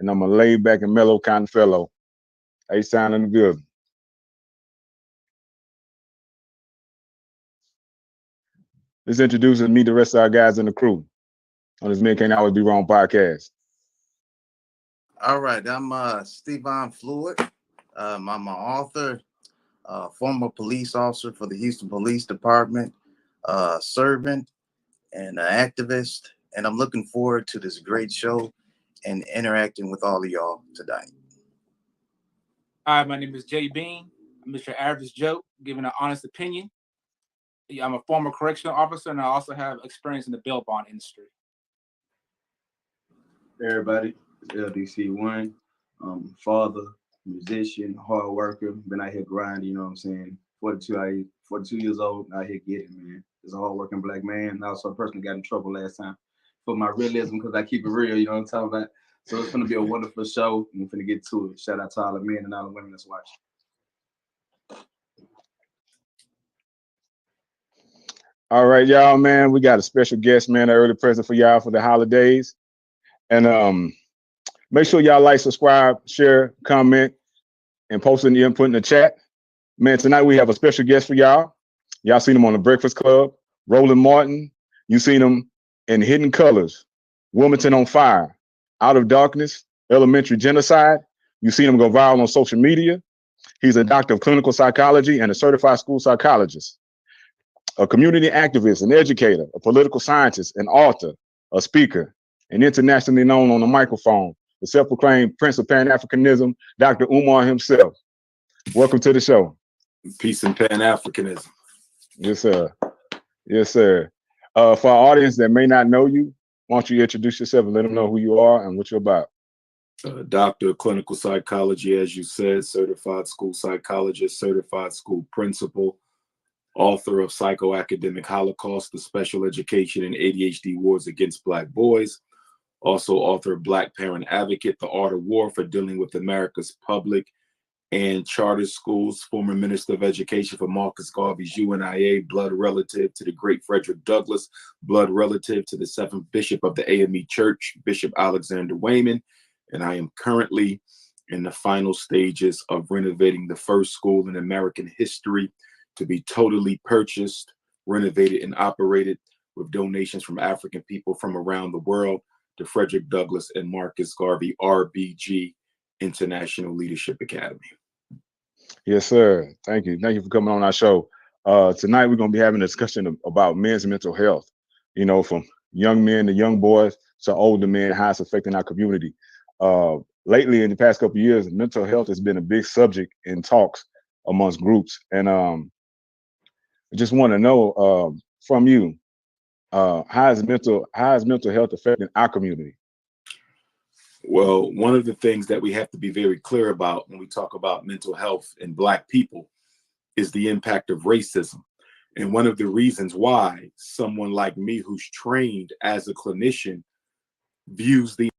and I'm a laid back and mellow kind of fellow. Hey, sounding good. This introduces me to the rest of our guys in the crew on this Men Can't Always Be Wrong podcast. All right, I'm Stephen Fluid. I'm an author, former police officer for the Houston Police Department, servant, and an activist. And I'm looking forward to this great show and interacting with all of y'all tonight. Hi, my name is Jay Bean. I'm Mr. Average Joe, giving an honest opinion. I'm a former correctional officer, and I also have experience in the bail bond industry. Hey everybody, it's LDC1. Father, musician, hard worker, been out here grinding, you know what I'm saying? 42 years old, out here getting, man. As a hard-working black man. I also personally got in trouble last time for my realism because I keep it real, you know what I'm talking about? So it's going to be a wonderful show. I'm going to get to it. Shout out to all the men and all the women that's watching. All right, y'all, man. We got a special guest, man, an early present for y'all for the holidays. And make sure y'all like, subscribe, share, comment, and post any input in the chat. Man, tonight we have a special guest for y'all. Y'all seen him on The Breakfast Club, Roland Martin. You seen him in Hidden Colors, Wilmington on Fire, Out of Darkness, Elementary Genocide. You seen him go viral on social media. He's a doctor of clinical psychology and a certified school psychologist, a community activist, an educator, a political scientist, an author, a speaker, and internationally known on the microphone, the self-proclaimed Prince of Pan-Africanism, Dr. Umar himself. Welcome to the show. Peace and Pan-Afrikanism. Yes, sir. Yes, sir. For our audience that may not know you, why don't you introduce yourself and let them know who you are and what you're about? Doctor of clinical psychology, as you said, certified school psychologist, certified school principal, author of Psychoacademic Holocaust, the Special Education and ADHD Wars Against Black Boys, also author of Black Parent Advocate, The Art of War for Dealing with America's Public and Charter Schools, former Minister of Education for Marcus Garvey's UNIA, blood relative to the great Frederick Douglass, blood relative to the 7th Bishop of the AME Church, Bishop Alexander Wayman, and I am currently in the final stages of renovating the first school in American history to be totally purchased, renovated, and operated with donations from African people from around the world to Frederick Douglass and Marcus Garvey RBG International Leadership Academy. Yes, sir. Thank you. Thank you for coming on our show. Tonight, we're going to be having a discussion about men's mental health, you know, from young men to young boys to older men, how it's affecting our community. Lately, in the past couple of years, mental health has been a big subject in talks amongst groups. And I just want to know from you, how is mental health affecting our community? Well, one of the things that we have to be very clear about when we talk about mental health in Black people is the impact of racism. And one of the reasons why someone like me, who's trained as a clinician, views the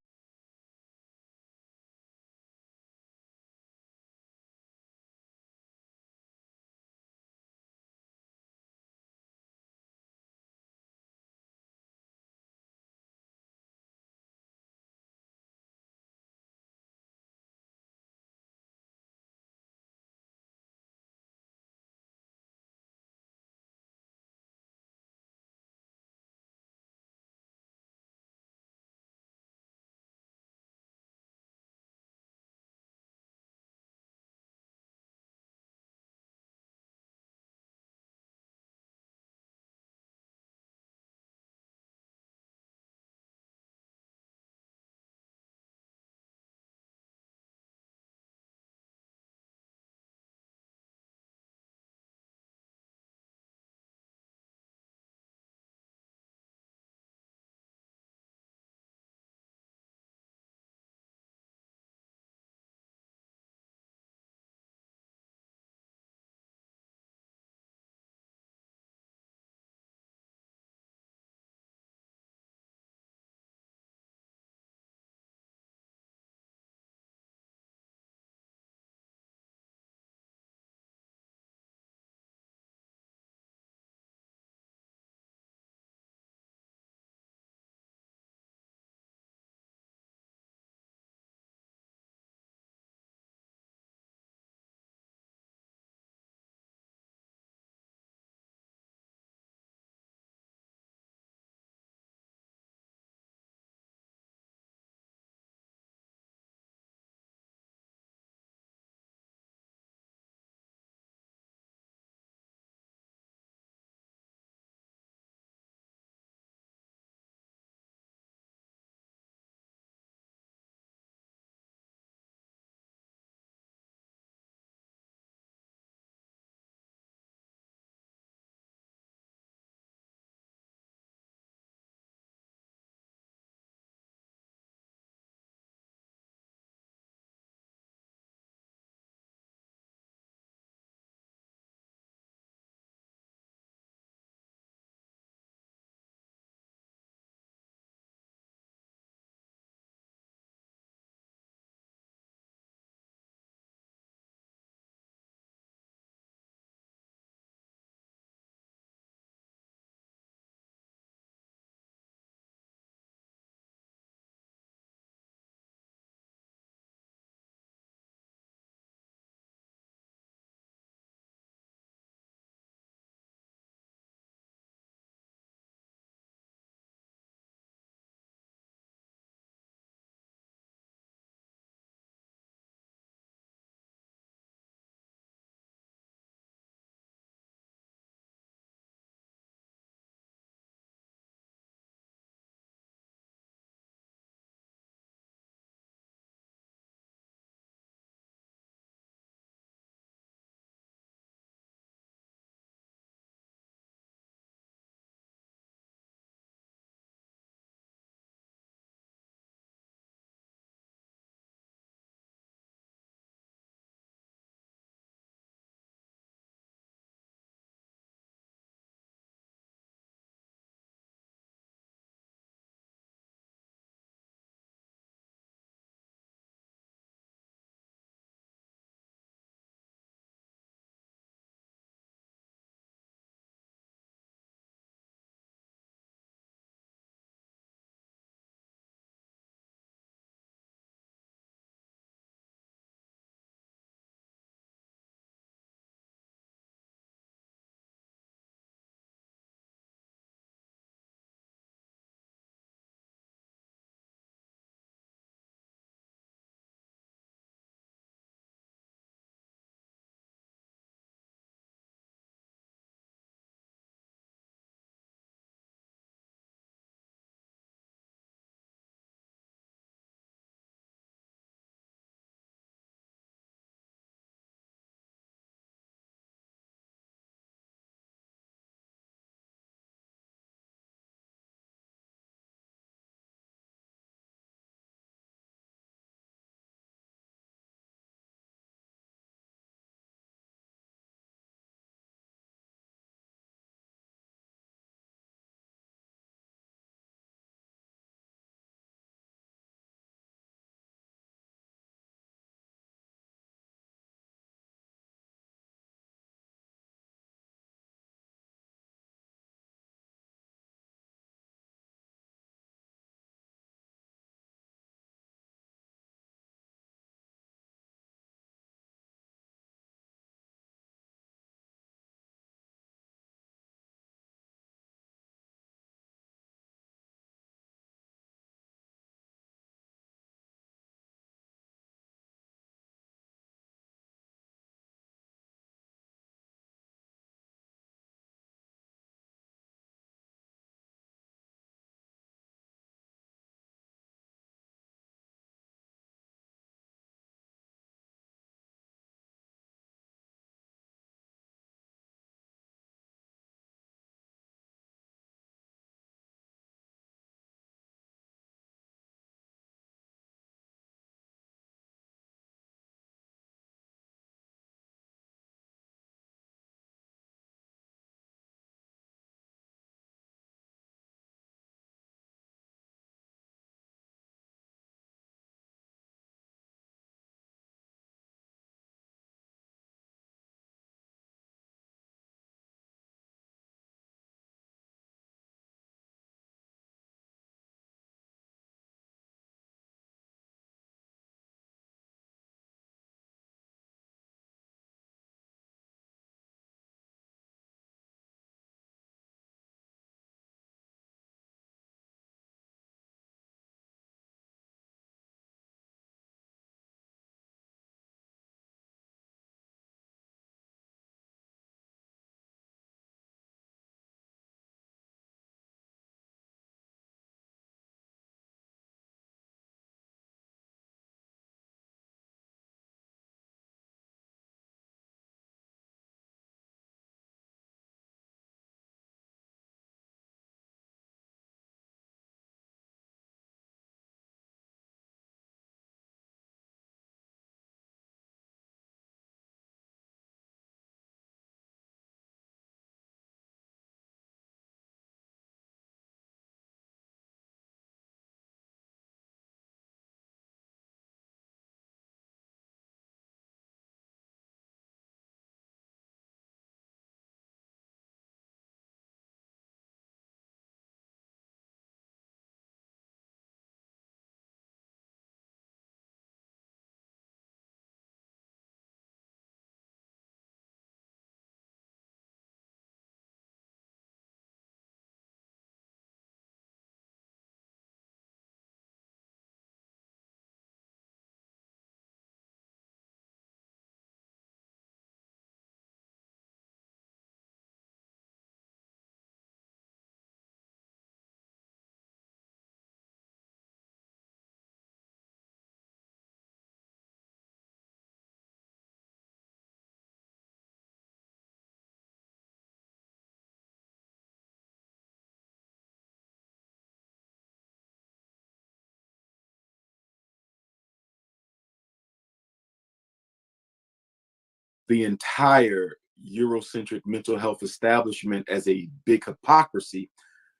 the entire Eurocentric mental health establishment as a big hypocrisy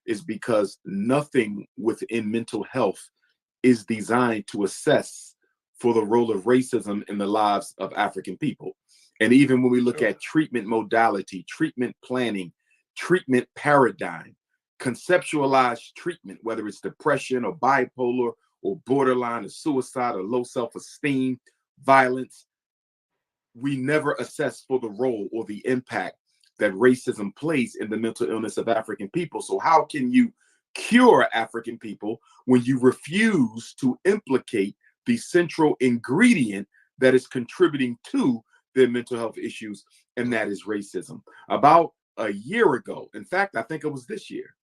is because nothing within mental health is designed to assess for the role of racism in the lives of African people. And even when we look at treatment modality, treatment planning, treatment paradigm, conceptualized treatment, whether it's depression or bipolar or borderline or suicide or low self-esteem, violence, we never assess for the role or the impact that racism plays in the mental illness of African people. So how can you cure African people when you refuse to implicate the central ingredient that is contributing to their mental health issues, and that is racism? About a year ago, in fact, I think it was this year,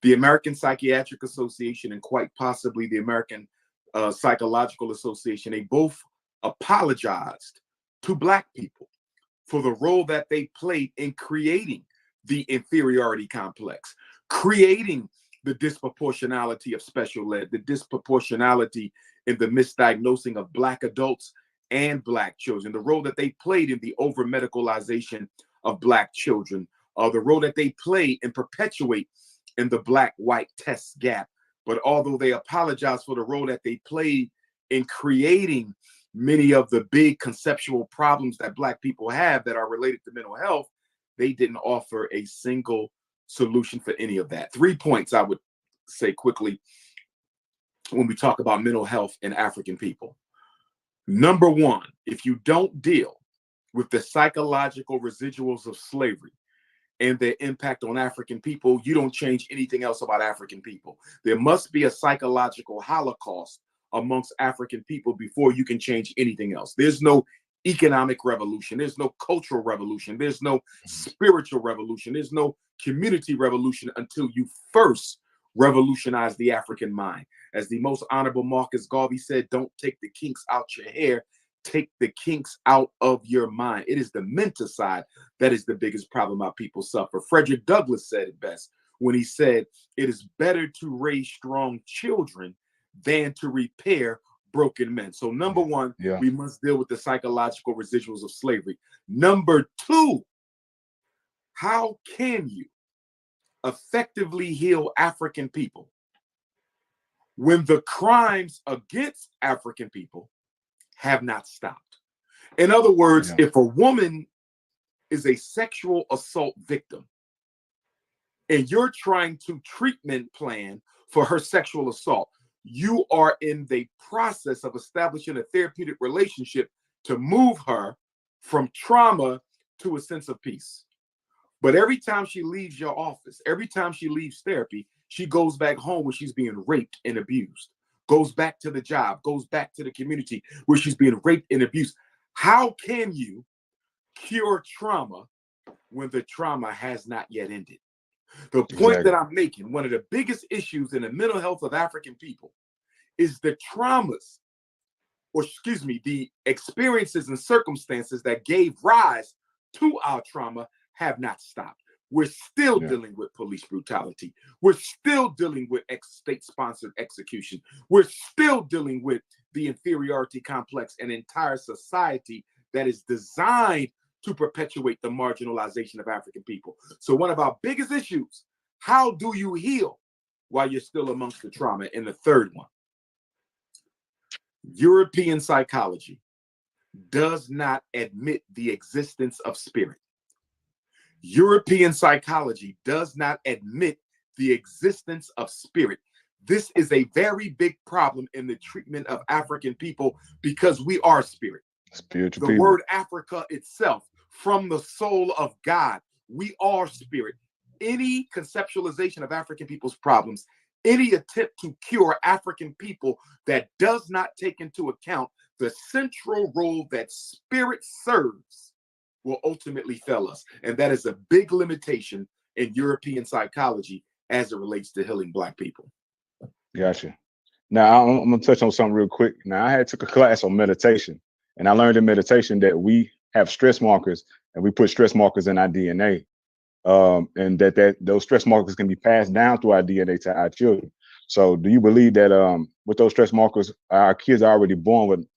the American Psychiatric Association and quite possibly the American Psychological Association, they both apologized to Black people for the role that they played in creating the inferiority complex, creating the disproportionality of special ed, the disproportionality in the misdiagnosing of Black adults and Black children, the role that they played in the over-medicalization of Black children, the role that they play and perpetuate in the Black-white test gap. But although they apologize for the role that they played in creating many of the big conceptual problems that Black people have that are related to mental health, they didn't offer a single solution for any of that. 3 points I would say quickly when we talk about mental health in African people. Number one, if you don't deal with the psychological residuals of slavery and their impact on African people, you don't change anything else about African people. There must be a psychological holocaust amongst African people before you can change anything else. There's no economic revolution. There's no cultural revolution. There's no spiritual revolution. There's no community revolution until you first revolutionize the African mind. As the most honorable Marcus Garvey said, don't take the kinks out your hair, take the kinks out of your mind. It is the mental side that is the biggest problem our people suffer. Frederick Douglass said it best when he said, it is better to raise strong children than to repair broken men. So number one, we must deal with the psychological residuals of slavery. Number two, how can you effectively heal African people when the crimes against African people have not stopped? In other words, if a woman is a sexual assault victim and you're trying to treatment plan for her sexual assault, you are in the process of establishing a therapeutic relationship to move her from trauma to a sense of peace. But every time she leaves your office, every time she leaves therapy, she goes back home where she's being raped and abused, goes back to the job, goes back to the community where she's being raped and abused. How can you cure trauma when the trauma has not yet ended? The point that I'm making, one of the biggest issues in the mental health of African people is the traumas, or excuse me, the experiences and circumstances that gave rise to our trauma have not stopped. We're still dealing with police brutality. We're still dealing with state-sponsored execution. We're still dealing with the inferiority complex, an entire society that is designed to perpetuate the marginalization of African people. So one of our biggest issues, how do you heal while you're still amongst the trauma? And the third one, European psychology does not admit the existence of spirit. European psychology does not admit the existence of spirit. This is a very big problem in the treatment of African people because we are spirit. Spiritual people. Word Africa itself, from the soul of God, we are spirit. Any conceptualization of African people's problems, any attempt to cure African people that does not take into account the central role that spirit serves will ultimately fail us. And that is a big limitation in European psychology as it relates to healing Black people. Gotcha. Now, I'm going to touch on something real quick. Now, I took a class on meditation, and I learned in meditation that we have stress markers, and we put stress markers in our DNA, and that those stress markers can be passed down through our DNA to our children. So do you believe that with those stress markers, our kids are already born with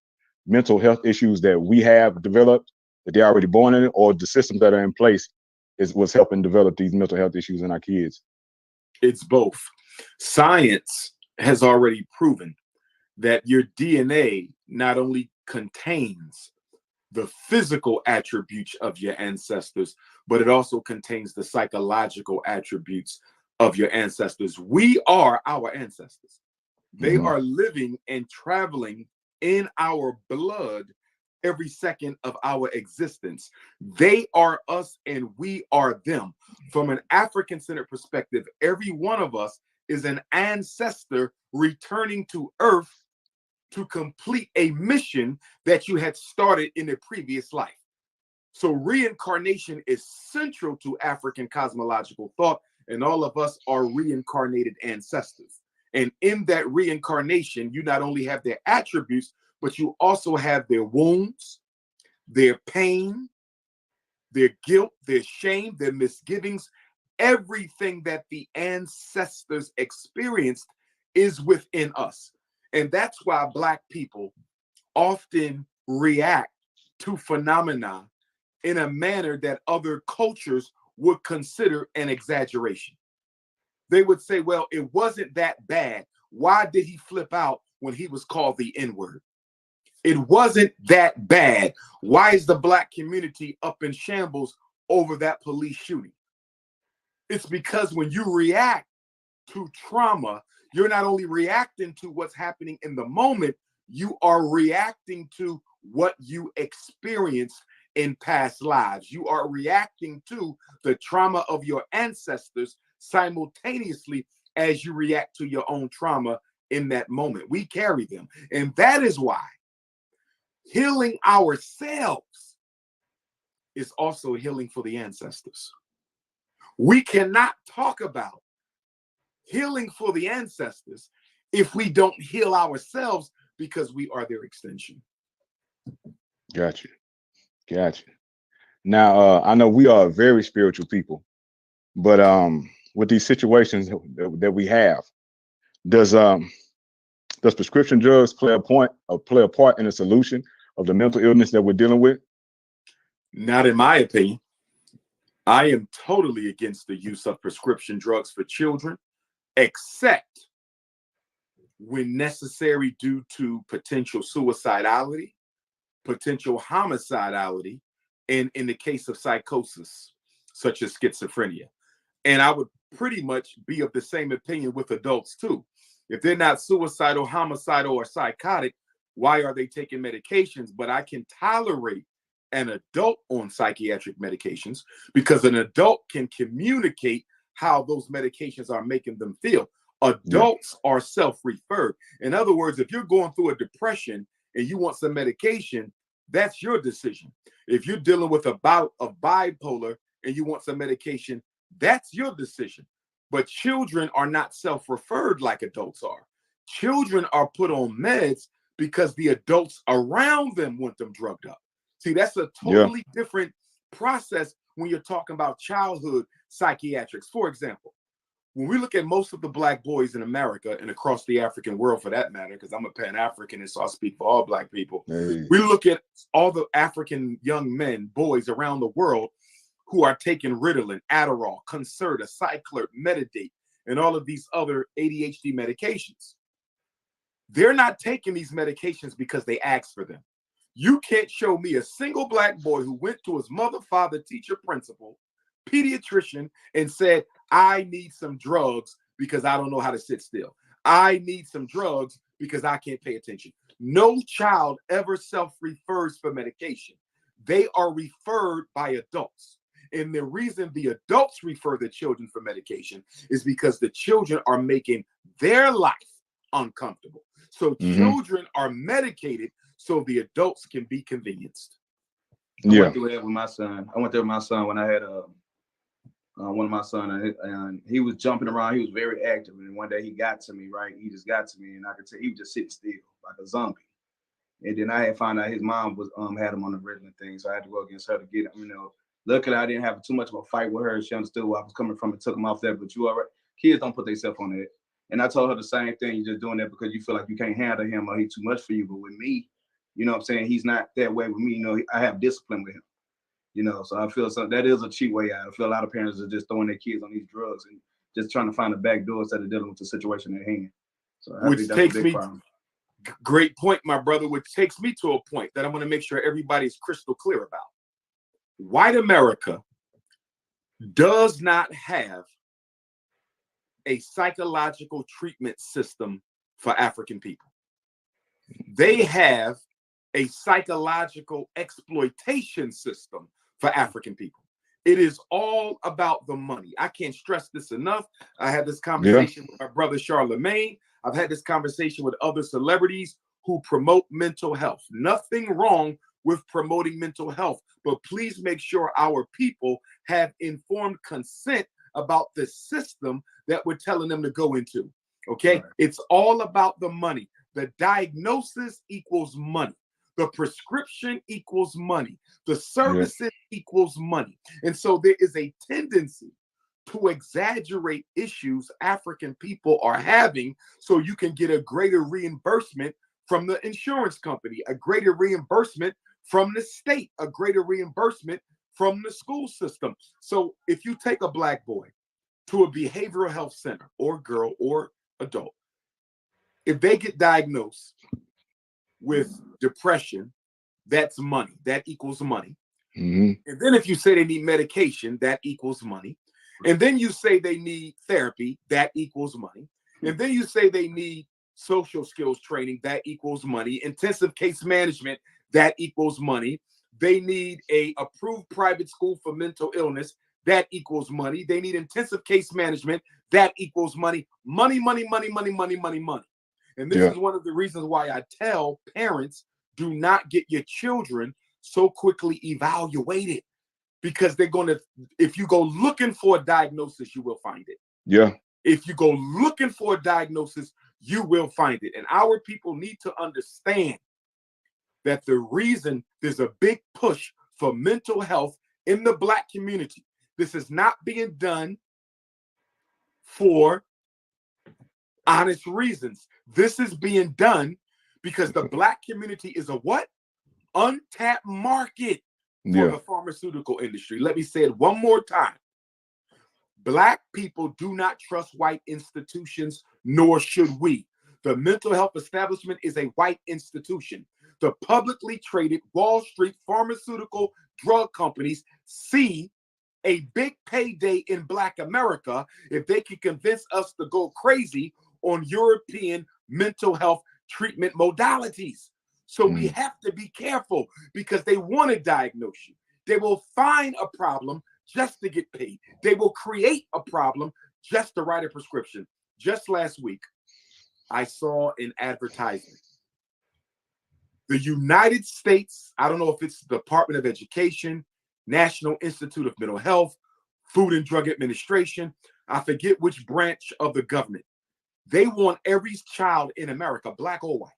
mental health issues that we have developed, that they're already born in it, or the systems that are in place is what's helping develop these mental health issues in our kids? It's both. Science has already proven that your DNA not only contains the physical attributes of your ancestors, but it also contains the psychological attributes of your ancestors. We are our ancestors. They are living and traveling in our blood every second of our existence. They are us and we are them. From an African-centered perspective, every one of us is an ancestor returning to Earth to complete a mission that you had started in a previous life. So reincarnation is central to African cosmological thought, and all of us are reincarnated ancestors. And in that reincarnation, you not only have their attributes, but you also have their wounds, their pain, their guilt, their shame, their misgivings. Everything that the ancestors experienced is within us. And that's why Black people often react to phenomena in a manner that other cultures would consider an exaggeration. They would say, well, it wasn't that bad. Why did he flip out when he was called the N-word? It wasn't that bad. Why is the Black community up in shambles over that police shooting? It's because when you react to trauma, you're not only reacting to what's happening in the moment, you are reacting to what you experienced in past lives. You are reacting to the trauma of your ancestors simultaneously as you react to your own trauma in that moment. We carry them. And that is why healing ourselves is also healing for the ancestors. We cannot talk about healing for the ancestors if we don't heal ourselves, because we are their extension. Gotcha. Now, I know we are very spiritual people, but with these situations that we have, does prescription drugs play a part in the solution of the mental illness that we're dealing with? Not in my opinion. I am totally against the use of prescription drugs for children, except when necessary due to potential suicidality, potential homicidality, and in the case of psychosis, such as schizophrenia. And I would pretty much be of the same opinion with adults too. If they're not suicidal, homicidal, or psychotic, why are they taking medications? But I can tolerate an adult on psychiatric medications because an adult can communicate how those medications are making them feel. Adults are self-referred. In other words, if you're going through a depression and you want some medication, that's your decision. If you're dealing with a bout of bipolar and you want some medication, that's your decision. But children are not self-referred like adults are. Children are put on meds because the adults around them want them drugged up. See, that's a totally different process when you're talking about childhood psychiatrics. For example, when we look at most of the Black boys in America and across the African world for that matter, because I'm a Pan-Africanist, so I speak for all Black people. We look at all the African young men, boys around the world who are taking Ritalin, Adderall, Concerta, Cyclert, Metadate, and all of these other ADHD medications. They're not taking these medications because they asked for them. You can't show me a single Black boy who went to his mother, father, teacher, principal, pediatrician, and said, I need some drugs because I don't know how to sit still. I need some drugs because I can't pay attention. No child ever self-refers for medication. They are referred by adults. And the reason the adults refer the children for medication is because the children are making their life uncomfortable. So children are medicated so the adults can be convenienced. I went through that with my son. I went there with my son when I had one of my sons, and he was jumping around. He was very active, and one day he got to me, right? He just got to me, and I could tell he was just sitting still like a zombie. And then I had found out his mom was had him on the Ritalin thing, so I had to go against her to get him. You know, luckily I didn't have too much of a fight with her. She understood where I was coming from and took him off that. But kids don't put themselves on that. And I told her the same thing. You're just doing that because you feel like you can't handle him or he's too much for you. But with me, You know what I'm saying? He's not that way with me. You know, I have discipline with him. You know, so I feel that is a cheap way out. I feel a lot of parents are just throwing their kids on these drugs and just trying to find a back door instead of dealing with the situation at hand. So I think that's a big problem. Great point, my brother, which takes me to a point that I'm going to make sure everybody's crystal clear about. White America does not have a psychological treatment system for African people. They have a psychological exploitation system for African people. It is all about the money. I can't stress this enough. I had this conversation with my brother Charlemagne. I've had this conversation with other celebrities who promote mental health. Nothing wrong with promoting mental health, but please make sure our people have informed consent about the system that we're telling them to go into. Okay? Right. It's all about the money. The diagnosis equals money. The prescription equals money. The services equals money. And so there is a tendency to exaggerate issues African people are having so you can get a greater reimbursement from the insurance company, a greater reimbursement from the state, a greater reimbursement from the school system. So if you take a Black boy to a behavioral health center, or girl or adult, if they get diagnosed with depression, that's money. That equals money. And then if you say they need medication, that equals money. And then you say they need therapy, that equals money. And then you say they need social skills training, that equals money. Intensive case management, that equals money. They need a approved private school for mental illness, that equals money. They need intensive case management, that equals money. Money, money, money, money, money, money, money. And this is one of the reasons why I tell parents, do not get your children so quickly evaluated, because they're going to, if you go looking for a diagnosis, you will find it. Yeah. If you go looking for a diagnosis, you will find it. And our people need to understand that the reason there's a big push for mental health in the Black community, this is not being done for honest reasons. This is being done because the Black community is a what? Untapped market for the pharmaceutical industry. Let me say it one more time. Black people do not trust white institutions, nor should we. The mental health establishment is a white institution. The publicly traded Wall Street pharmaceutical drug companies see a big payday in Black America if they can convince us to go crazy on European mental health treatment modalities. So we have to be careful, because they want to diagnose you. They will find a problem just to get paid. They will create a problem just to write a prescription. Just last week, I saw an advertisement. The United States, I don't know if it's the Department of Education, National Institute of Mental Health, Food and Drug Administration, I forget which branch of the government. They want every child in America, Black or white.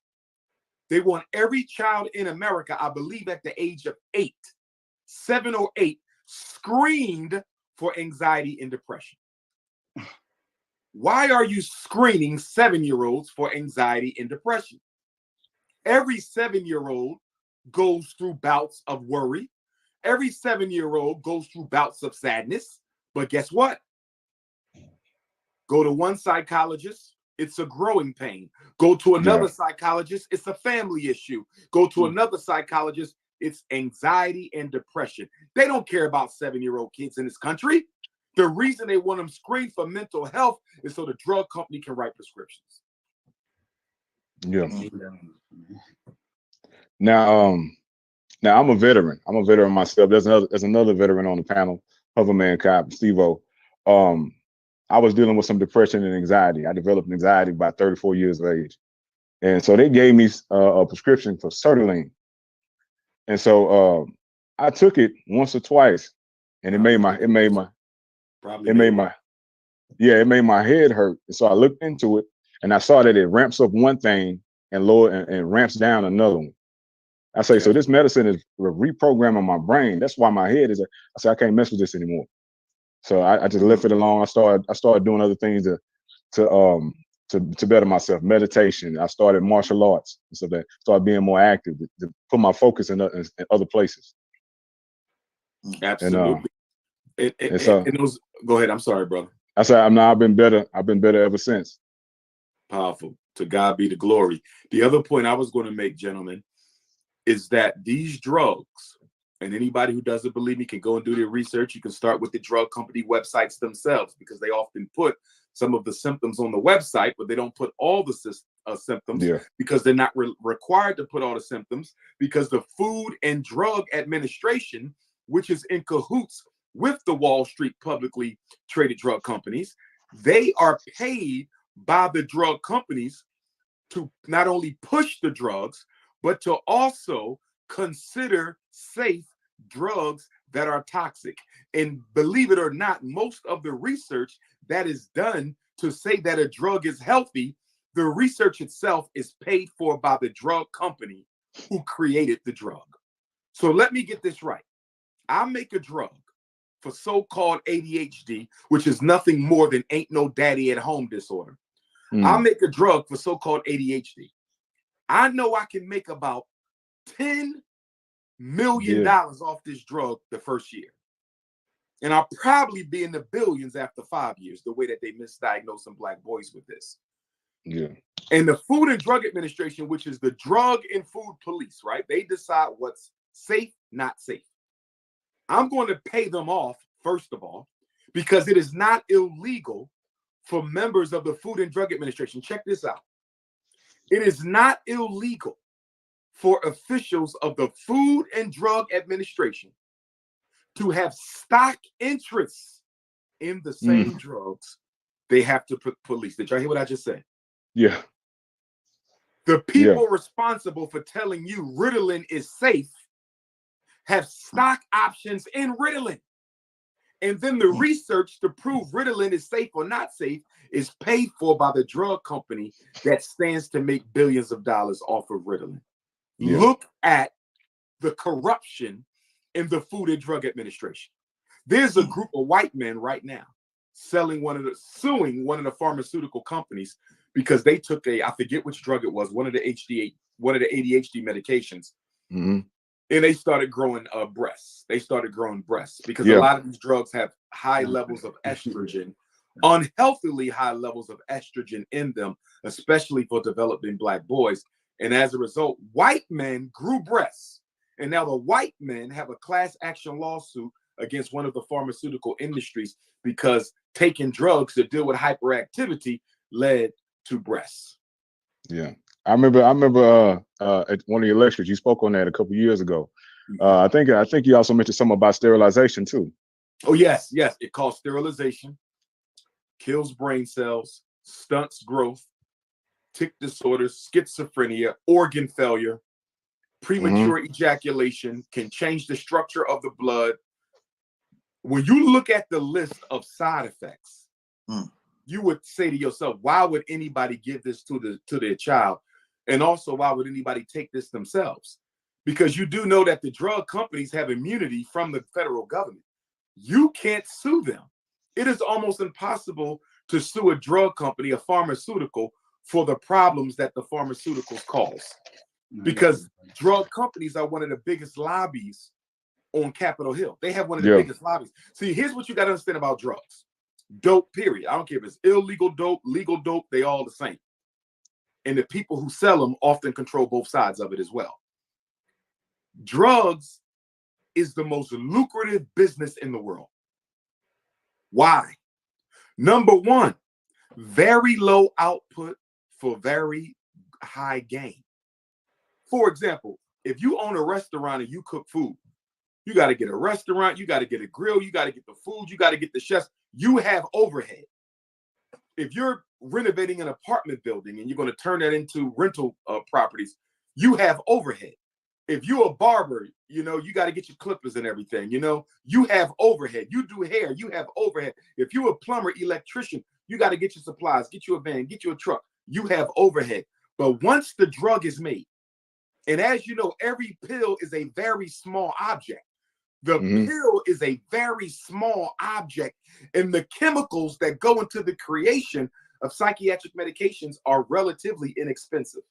They want every child in America, I believe at the age of 7 or 8, screened for anxiety and depression. Why are you screening 7-year-olds for anxiety and depression? Every 7-year-old goes through bouts of worry. Every 7-year-old goes through bouts of sadness. But guess what? Go to one psychologist, it's a growing pain. Go to another psychologist, it's a family issue. Go to another psychologist, it's anxiety and depression. They don't care about 7-year-old kids in this country. The reason they want them screened for mental health is so the drug company can write prescriptions. Yeah. Now I'm a veteran. I'm a veteran myself. There's another veteran on the panel, Hoverman, Cap, Steve-O. I was dealing with some depression and anxiety. I developed anxiety about 34 years of age. And so they gave me a prescription for sertraline. And so I took it once or twice, and it made my head hurt. And so I looked into it, and I saw that it ramps up one thing and ramps down another one. I say, so this medicine is reprogramming my brain. That's why my head is. I said, I can't mess with this anymore. So I just left it alone. I started doing other things to to better myself. Meditation. I started martial arts, so that started being more active to put my focus in other places. Absolutely. And so, those, go ahead. I'm sorry, brother. I said I've been better. I've been better ever since. Powerful. To God be the glory. The other point I was going to make, gentlemen, is that these drugs, and anybody who doesn't believe me can go and do their research. You can start with the drug company websites themselves, because they often put some of the symptoms on the website, but they don't put all the symptoms, because they're not required to put all the symptoms, because the Food and Drug Administration, which is in cahoots with the Wall Street publicly traded drug companies, they are paid by the drug companies to not only push the drugs, but to also consider safe drugs that are toxic. And believe it or not, most of the research that is done to say that a drug is healthy, the research itself is paid for by the drug company who created the drug. So let me get this right. I make a drug for so-called ADHD, which is nothing more than ain't no daddy at home disorder. I'll make a drug for so-called ADHD. I know I can make about $10 million off this drug the first year. And I'll probably be in the billions after 5 years, the way that they misdiagnose some Black boys with this. Yeah. And the Food and Drug Administration, which is the drug and food police, right? They decide what's safe, not safe. I'm going to pay them off, first of all, because it is not illegal for members of the Food and Drug Administration. Check this out. It is not illegal for officials of the Food and Drug Administration to have stock interests in the same drugs they have to police. Did y'all hear what I just said? Yeah. The people responsible for telling you Ritalin is safe have stock options in Ritalin. And then the research to prove Ritalin is safe or not safe is paid for by the drug company that stands to make billions of dollars off of Ritalin. Yeah. Look at the corruption in the Food and Drug Administration. There's a group of white men right now suing one of the pharmaceutical companies because they took I forget which drug it was, one of the ADHD medications. And they started growing breasts. They started growing breasts because a lot of these drugs have high levels of estrogen, unhealthily high levels of estrogen in them, especially for developing Black boys. And as a result, white men grew breasts. And now the white men have a class action lawsuit against one of the pharmaceutical industries because taking drugs to deal with hyperactivity led to breasts. Yeah. I remember at one of your lectures, you spoke on that a couple years ago. I think you also mentioned something about sterilization too. Oh, yes. It causes sterilization, kills brain cells, stunts growth, tic disorders, schizophrenia, organ failure, premature ejaculation, can change the structure of the blood. When you look at the list of side effects, you would say to yourself, why would anybody give this to their child? And also, why would anybody take this themselves? Because you do know that the drug companies have immunity from the federal government. You can't sue them. It is almost impossible to sue a drug company, a pharmaceutical, for the problems that the pharmaceuticals cause. Because drug companies are one of the biggest lobbies on Capitol Hill. They have one of the biggest lobbies. See, here's what you got to understand about drugs. Dope, period. I don't care if it's illegal dope, legal dope, they all the same. And the people who sell them often control both sides of it as well. Drugs is the most lucrative business in the world. Why? Number one, very low output for very high gain. For example, if you own a restaurant and you cook food, you got to get a restaurant, you got to get a grill, you got to get the food, you got to get the chefs. You have overhead. If you're renovating an apartment building and you're going to turn that into rental properties, you have overhead. If you're a barber, you got to get your clippers and everything, you have overhead. You do hair, you have overhead. If you're a plumber, electrician, you got to get your supplies, get you a van, get you a truck. You have overhead. But once the drug is made, and as you know, every pill is a very small object. The pill is a very small object, and the chemicals that go into the creation of psychiatric medications are relatively inexpensive.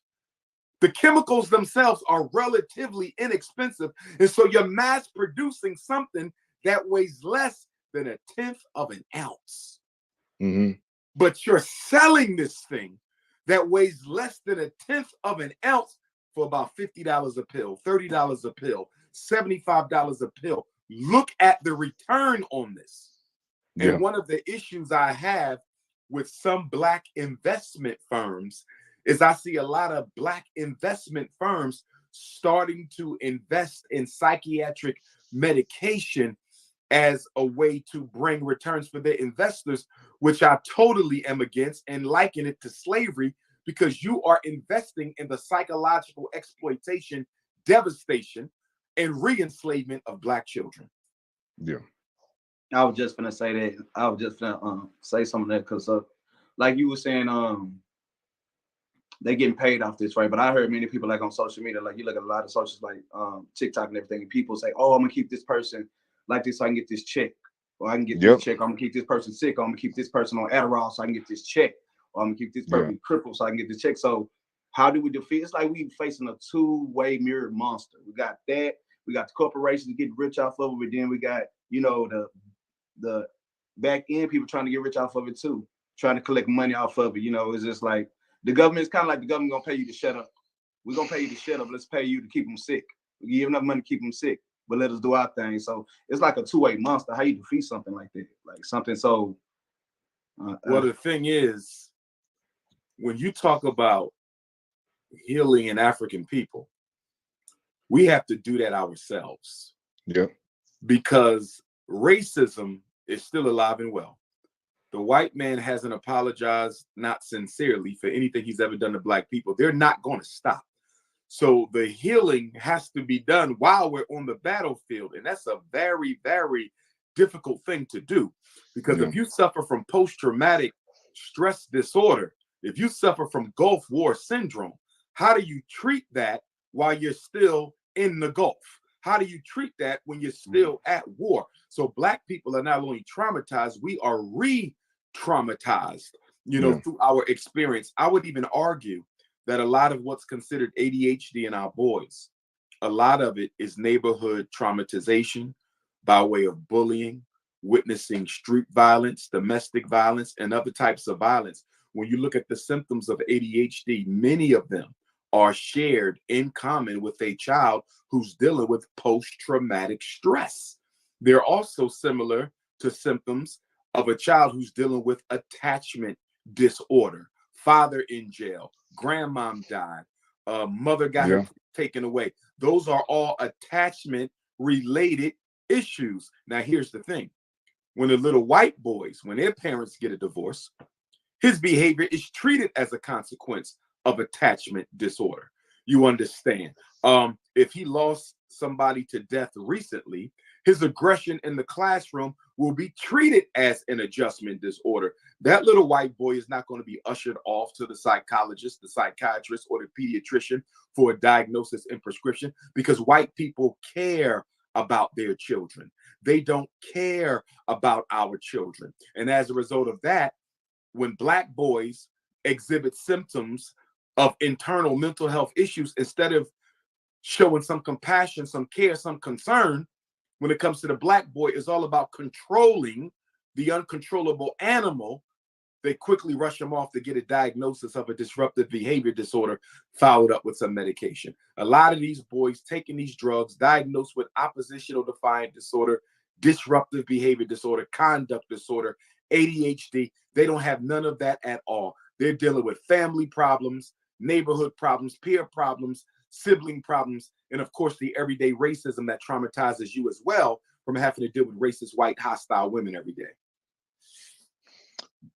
The chemicals themselves are relatively inexpensive. And so you're mass producing something that weighs less than 1/10 of an ounce. Mm-hmm. But you're selling this thing that weighs less than 1/10 of an ounce for about $50 a pill, $30 a pill, $75 a pill. Look at the return on this. Yeah. And one of the issues I have with some Black investment firms is I see a lot of Black investment firms starting to invest in psychiatric medication as a way to bring returns for their investors, which I totally am against and liken it to slavery, because you are investing in the psychological exploitation, devastation, and re-enslavement of Black children. Yeah. I was just gonna say that. I was just gonna say some of that because, like you were saying, they getting paid off this, right? But I heard many people like on social media, like you look at a lot of socials like TikTok and everything, and people say, "Oh, I'm gonna keep this person like this so I can get this check, or I can get this check. I'm gonna keep this person sick, or I'm gonna keep this person on Adderall so I can get this check, or I'm gonna keep this person crippled so I can get this check." So how do we defeat? It's like we facing a two-way mirrored monster. We got that. We got the corporations getting rich off of it, but then we got, you know, the back end people trying to get rich off of it too, trying to collect money off of it. You know, it's just like the government is kind of like the government gonna pay you to shut up. We're gonna pay you to shut up. Let's pay you to keep them sick. We give enough money to keep them sick, but let us do our thing. So it's like a two-way monster. How you defeat something like that? Like something so. Well, the thing is, when you talk about healing in African people, we have to do that ourselves. Yeah. Because racism is still alive and well. The white man hasn't apologized, not sincerely, for anything he's ever done to Black people. They're not going to stop. So the healing has to be done while we're on the battlefield. And that's a very, very difficult thing to do. Because if you suffer from post-traumatic stress disorder, if you suffer from Gulf War syndrome, how do you treat that while you're still in the Gulf? How do you treat that when you're still at war? So Black people are not only traumatized, we are re-traumatized, you know, through our experience. I would even argue that a lot of what's considered ADHD in our boys, a lot of it is neighborhood traumatization by way of bullying, witnessing street violence, domestic violence, and other types of violence. When you look at the symptoms of ADHD, many of them are shared in common with a child who's dealing with post-traumatic stress. They're also similar to symptoms of a child who's dealing with attachment disorder. Father in jail, grandmom died, mother got her taken away. Those are all attachment-related issues. Now, here's the thing. When the little white boys, when their parents get a divorce, his behavior is treated as a consequence of attachment disorder. You understand? If he lost somebody to death recently, his aggression in the classroom will be treated as an adjustment disorder. That little white boy is not going to be ushered off to the psychologist, the psychiatrist, or the pediatrician for a diagnosis and prescription, because white people care about their children. They don't care about our children. And as a result of that, when Black boys exhibit symptoms of internal mental health issues, instead of showing some compassion, some care, some concern, when it comes to the Black boy, it's all about controlling the uncontrollable animal. They quickly rush him off to get a diagnosis of a disruptive behavior disorder, followed up with some medication. A lot of these boys taking these drugs, diagnosed with oppositional defiant disorder, disruptive behavior disorder, conduct disorder, ADHD, they don't have none of that at all. They're dealing with family problems, neighborhood problems, peer problems, sibling problems, and of course the everyday racism that traumatizes you as well from having to deal with racist, white, hostile women every day.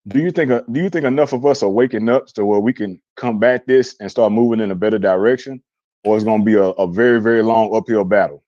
Do you think enough of us are waking up to where we can combat this and start moving in a better direction, or it's going to be a very, very long uphill battle?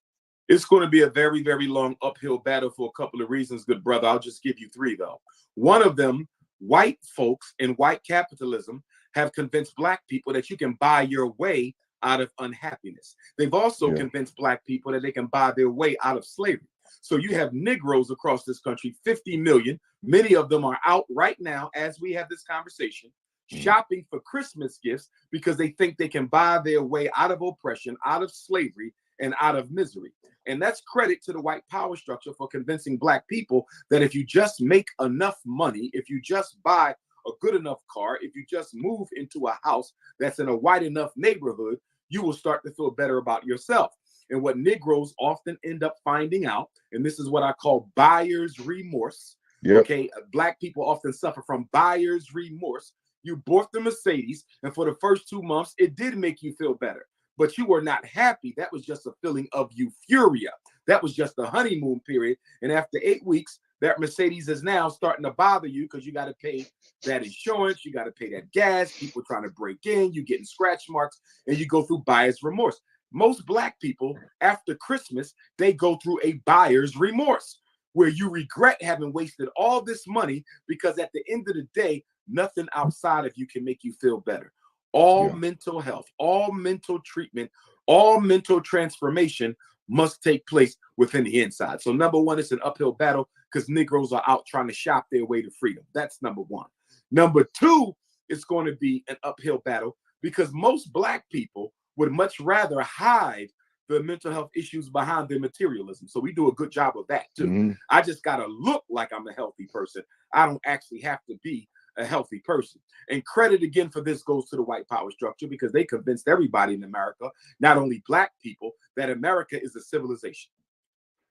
It's going to be a very, very long uphill battle for a couple of reasons, good brother. I'll just give you three, though. One of them, white folks in white capitalism have convinced Black people that you can buy your way out of unhappiness. They've also convinced Black people that they can buy their way out of slavery. So you have Negroes across this country, 50 million. Many of them are out right now as we have this conversation, shopping for Christmas gifts because they think they can buy their way out of oppression, out of slavery, and out of misery. And that's credit to the white power structure for convincing Black people that if you just make enough money, if you just buy a good enough car, if you just move into a house that's in a white enough neighborhood, you will start to feel better about yourself. And what Negroes often end up finding out, and this is what I call buyer's remorse. Yep. Okay, Black people often suffer from buyer's remorse. You bought the Mercedes, and for the first 2 months, it did make you feel better, but you were not happy. That was just a feeling of euphoria. That was just the honeymoon period. And after 8 weeks, that Mercedes is now starting to bother you because you got to pay that insurance, you got to pay that gas, people trying to break in, you getting scratch marks, and you go through buyer's remorse. Most Black people, after Christmas, they go through a buyer's remorse where you regret having wasted all this money because at the end of the day, nothing outside of you can make you feel better. All mental health, all mental treatment, all mental transformation must take place within the inside. So number one, it's an uphill battle because Negroes are out trying to shop their way to freedom. That's number one. Number two, it's going to be an uphill battle because most Black people would much rather hide the mental health issues behind their materialism. So we do a good job of that too. I just got to look like I'm a healthy person. I don't actually have to be a healthy person. And credit again for this goes to the white power structure because they convinced everybody in America, not only Black people, that America is a civilization.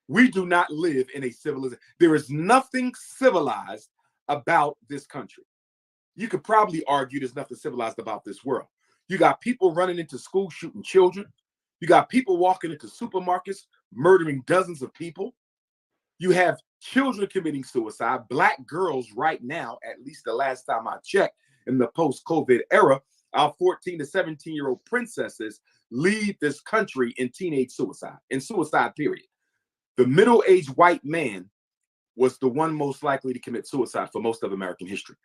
We do not live in a civilization. There is nothing civilized about this country. You could probably argue there's nothing civilized about this world. You got people running into school shooting children. You got people walking into supermarkets murdering dozens of people. You have children committing suicide. Black girls right now, at least the last time I checked in the post-COVID era, our 14 to 17-year-old princesses lead this country in teenage suicide, in suicide period. The middle-aged white man was the one most likely to commit suicide for most of American history.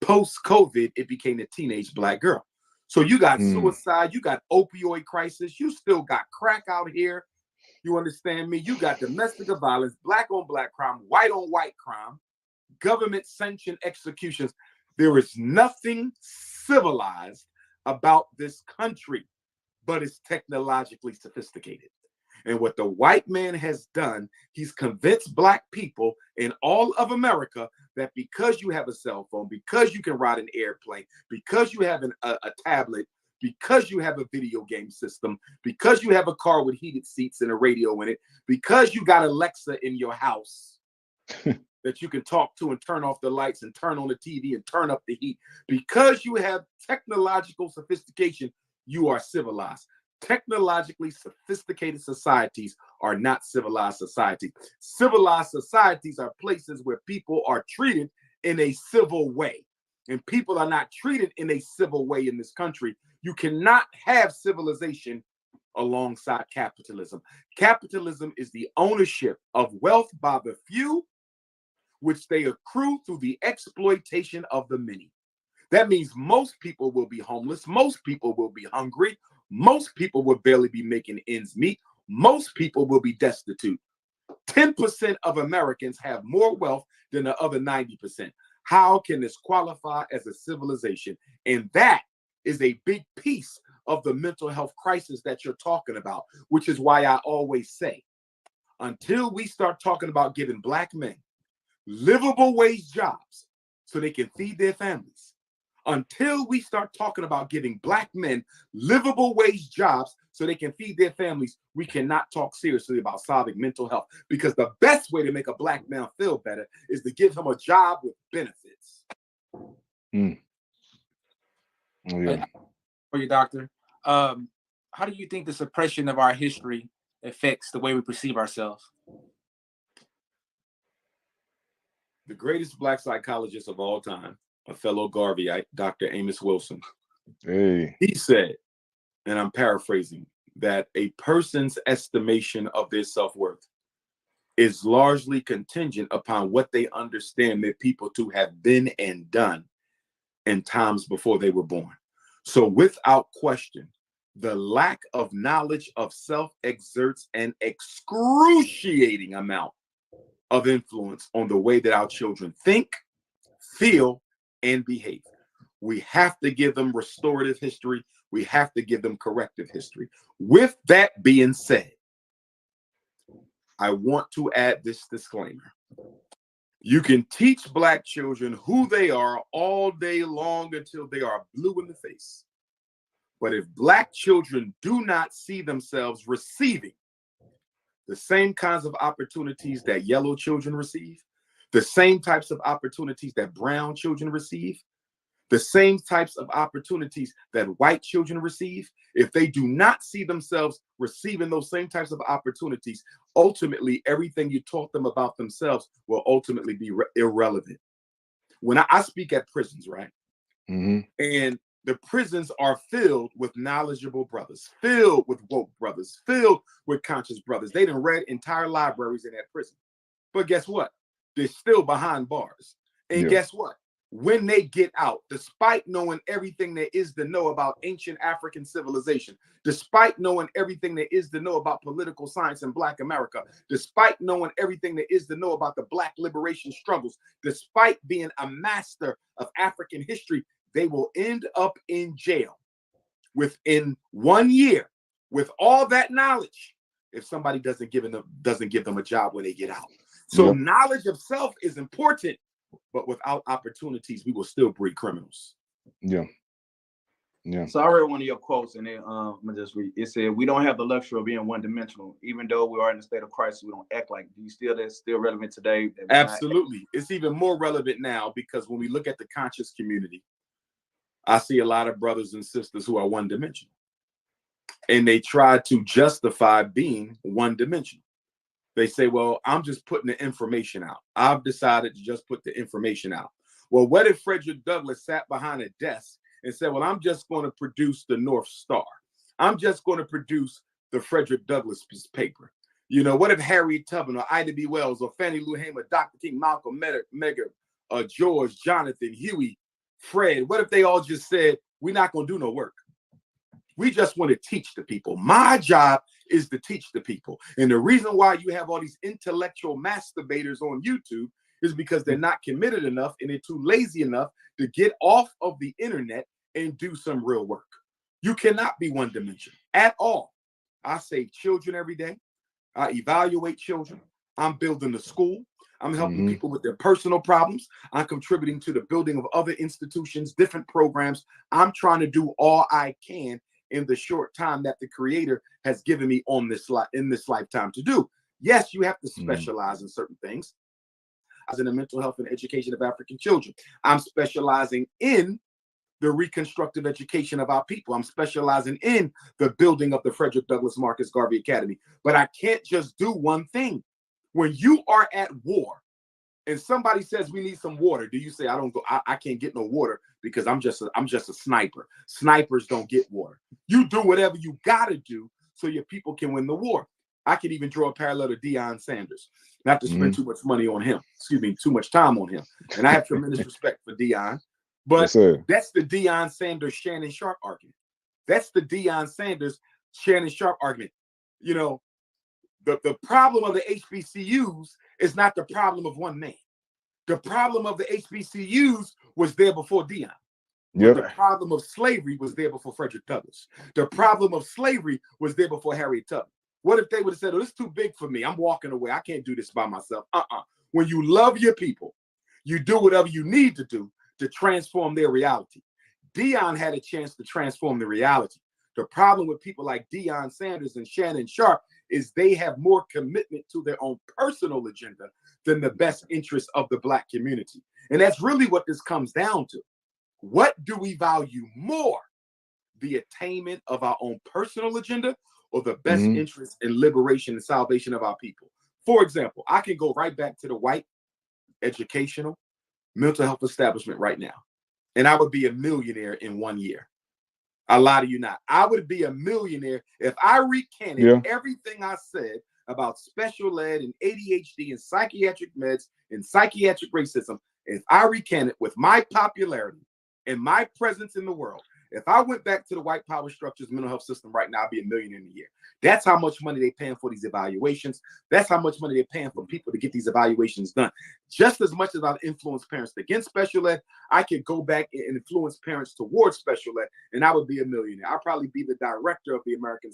Post-COVID, it became a teenage Black girl. So you got suicide, you got opioid crisis, you still got crack out here. You understand me? You got domestic violence, Black on Black crime, white on white crime, government sanctioned executions. There is nothing civilized about this country, but it's technologically sophisticated. And what the white man has done, he's convinced Black people in all of America that because you have a cell phone, because you can ride an airplane, because you have a tablet, because you have a video game system, because you have a car with heated seats and a radio in it, because you got Alexa in your house that you can talk to and turn off the lights and turn on the TV and turn up the heat, because you have technological sophistication, you are civilized. Technologically sophisticated societies are not civilized societies. Civilized societies are places where people are treated in a civil way. And people are not treated in a civil way in this country. You cannot have civilization alongside capitalism. Capitalism is the ownership of wealth by the few, which they accrue through the exploitation of the many. That means most people will be homeless. Most people will be hungry. Most people will barely be making ends meet. Most people will be destitute. 10% of Americans have more wealth than the other 90%. How can this qualify as a civilization? And that is a big piece of the mental health crisis that you're talking about, which is why I always say, until we start talking about giving Black men livable wage jobs so they can feed their families, until we start talking about giving Black men livable wage jobs so they can feed their families, we cannot talk seriously about solving mental health, because the best way to make a Black man feel better is to give him a job with benefits. For you, doctor, how do you think the suppression of our history affects the way we perceive ourselves? The greatest Black psychologist of all time, a fellow Garveyite, Dr. Amos Wilson, he said, and I'm paraphrasing, that a person's estimation of their self-worth is largely contingent upon what they understand their people to have been and done in times before they were born. So without question, the lack of knowledge of self exerts an excruciating amount of influence on the way that our children think, feel, and behave. We have to give them restorative history. We have to give them corrective history. With that being said, I want to add this disclaimer. You can teach Black children who they are all day long until they are blue in the face. But if Black children do not see themselves receiving the same kinds of opportunities that yellow children receive, the same types of opportunities that brown children receive, the same types of opportunities that white children receive, if they do not see themselves receiving those same types of opportunities, ultimately everything you taught them about themselves will ultimately be irrelevant. When I speak at prisons, right? And the prisons are filled with knowledgeable brothers, filled with woke brothers, filled with conscious brothers. They done read entire libraries in that prison. But guess what? They're still behind bars. And guess what? When they get out, despite knowing everything there is to know about ancient African civilization, despite knowing everything there is to know about political science in Black America, despite knowing everything there is to know about the Black liberation struggles, despite being a master of African history, they will end up in jail within 1 year with all that knowledge if somebody doesn't give them a job when they get out. So knowledge of self is important, but without opportunities, we will still breed criminals. Yeah. So I read one of your quotes, and then I'm gonna just read. It said, "We don't have the luxury of being one-dimensional, even though we are in a state of crisis. We don't act like." Do you still that's still relevant today? Absolutely, it's even more relevant now because when we look at the conscious community, I see a lot of brothers and sisters who are one-dimensional, and they try to justify being one-dimensional. They say, well, I'm just putting the information out. I've decided to just put the information out. Well, what if Frederick Douglass sat behind a desk and said, well, I'm just going to produce the North Star. I'm just going to produce the Frederick Douglass paper. You know, what if Harriet Tubman or Ida B. Wells or Fannie Lou Hamer, Dr. King, Malcolm, Medgar, George, Jonathan, Huey, Fred, what if they all just said, we're not going to do no work. We just want to teach the people. My job is to teach the people. And the reason why you have all these intellectual masturbators on YouTube is because they're not committed enough and they're too lazy enough to get off of the internet and do some real work. You cannot be one dimensional at all. I save children every day. I evaluate children. I'm building the school. I'm helping people with their personal problems. I'm contributing to the building of other institutions, different programs. I'm trying to do all I can in the short time that the Creator has given me on this in this lifetime to do. Yes, you have to specialize in certain things. As in the mental health and education of African children, I'm specializing in the reconstructive education of our people. I'm specializing in the building of the Frederick Douglass Marcus Garvey Academy. But I can't just do one thing. When you are at war and somebody says we need some water, do you say I can't get no water because I'm just a sniper. Snipers don't get water. You do whatever you gotta do so your people can win the war. I could even draw a parallel to Deion Sanders. Not to spend too much money on him, too much time on him. And I have tremendous respect for Deion, but that's the Deion Sanders Shannon Sharp argument. That's the Deion Sanders Shannon Sharp argument. You know, the problem of the HBCUs is not the problem of one man. The problem of the HBCUs was there before Deion. The problem of slavery was there before Frederick Douglass. The problem of slavery was there before Harriet Tubman. What if they would have said, oh, this is too big for me. I'm walking away. I can't do this by myself. When you love your people, you do whatever you need to do to transform their reality. Deion had a chance to transform the reality. The problem with people like Deion Sanders and Shannon Sharp is they have more commitment to their own personal agenda than the best interest of the Black community. And that's really what this comes down to. What do we value more? The attainment of our own personal agenda or the best interest in liberation and salvation of our people? For example, I can go right back to the white educational mental health establishment right now, and I would be a millionaire in 1 year. I lie to you not. I would be a millionaire if I recanted everything I said about special ed and ADHD and psychiatric meds and psychiatric racism. If I recanted with my popularity and my presence in the world, If I went back to the white power structures mental health system right now, I'd be $1 million in a year. That's how much money they're paying for these evaluations. That's how much money they're paying for people to get these evaluations done. Just as much as I've influenced parents against special ed, I could go back and influence parents towards special ed, and I would be $1 millionaire. I'd probably be the director of the American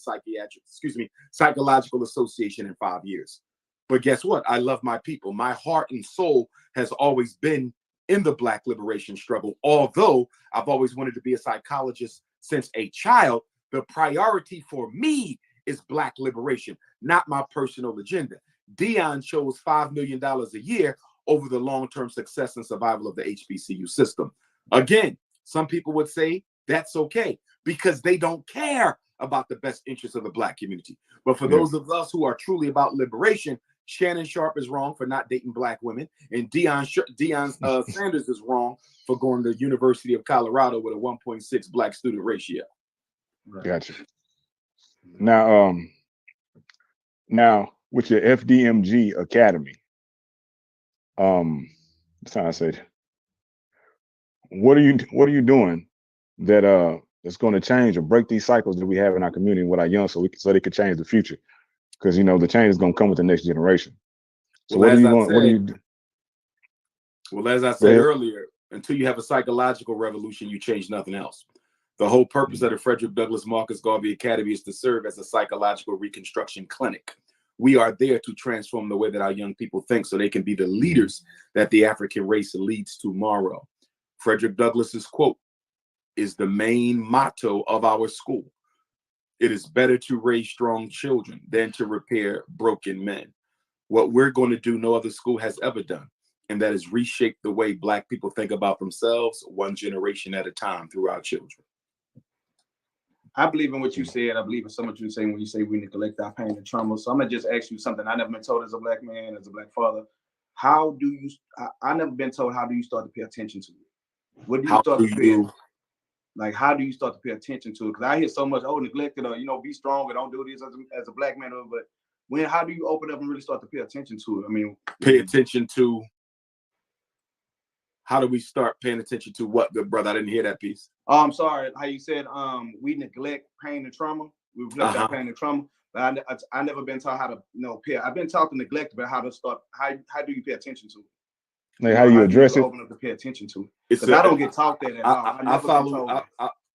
Psychological Association in 5 years. But guess what? I love my people. My heart and soul has always been in the Black liberation struggle. Although I've always wanted to be a psychologist since a child, the priority for me is Black liberation, not my personal agenda. Dion chose $5 million a year over the long-term success and survival of the HBCU system. Again, some people would say that's okay because they don't care about the best interests of the Black community. But for those of us who are truly about liberation, Shannon Sharp is wrong for not dating Black women, and Deion Sanders is wrong for going to the University of Colorado with a 1.6 Black student ratio. Gotcha. Now, with your FDMG Academy, that's how I said, what are you doing that that's going to change or break these cycles that we have in our community with our young, so they could change the future? Because the change is going to come with the next generation. So what do you do? Well, as I said earlier, until you have a psychological revolution, you change nothing else. The whole purpose of the Frederick Douglass Marcus Garvey Academy is to serve as a psychological reconstruction clinic. We are there to transform the way that our young people think so they can be the leaders that the African race leads tomorrow. Frederick Douglass's quote is the main motto of our school. It is better to raise strong children than to repair broken men. What we're going to do, no other school has ever done, and that is reshape the way Black people think about themselves one generation at a time through our children. I believe in what you said. I believe in so much you say when you say we neglect our pain and trauma. So I'm gonna just ask you something I never been told as a Black man, as a Black father. How do you? I never been told. How do you start to pay attention to it? What do you start to pay? Like, how do you start to pay attention to it? Because I hear so much, neglected, or be strong, or don't do this as a Black man. But how do you open up and really start to pay attention to it? I mean, pay attention to. How do we start paying attention to what, good brother? I didn't hear that piece. Oh, I'm sorry. How you said we neglect pain and trauma. We neglect our pain and trauma. But I never been taught how to pay. I've been taught to neglect, but how to start. How do you pay attention to it? Like how you address it? Open up to pay attention to it. Because I don't get taught that at all.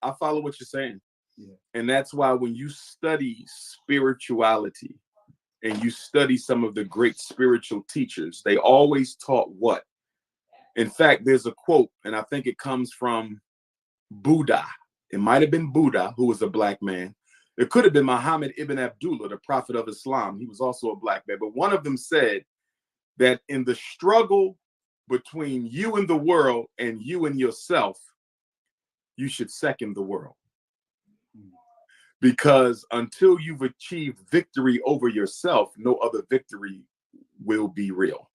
I follow what you're saying. Yeah. And that's why when you study spirituality and you study some of the great spiritual teachers, they always taught what? In fact, there's a quote, and I think it comes from Buddha. It might have been Buddha, who was a Black man. It could have been Muhammad ibn Abdullah, the prophet of Islam. He was also a Black man. But one of them said that in the struggle between you and the world and you and yourself, you should second the world. Because until you've achieved victory over yourself, no other victory will be real.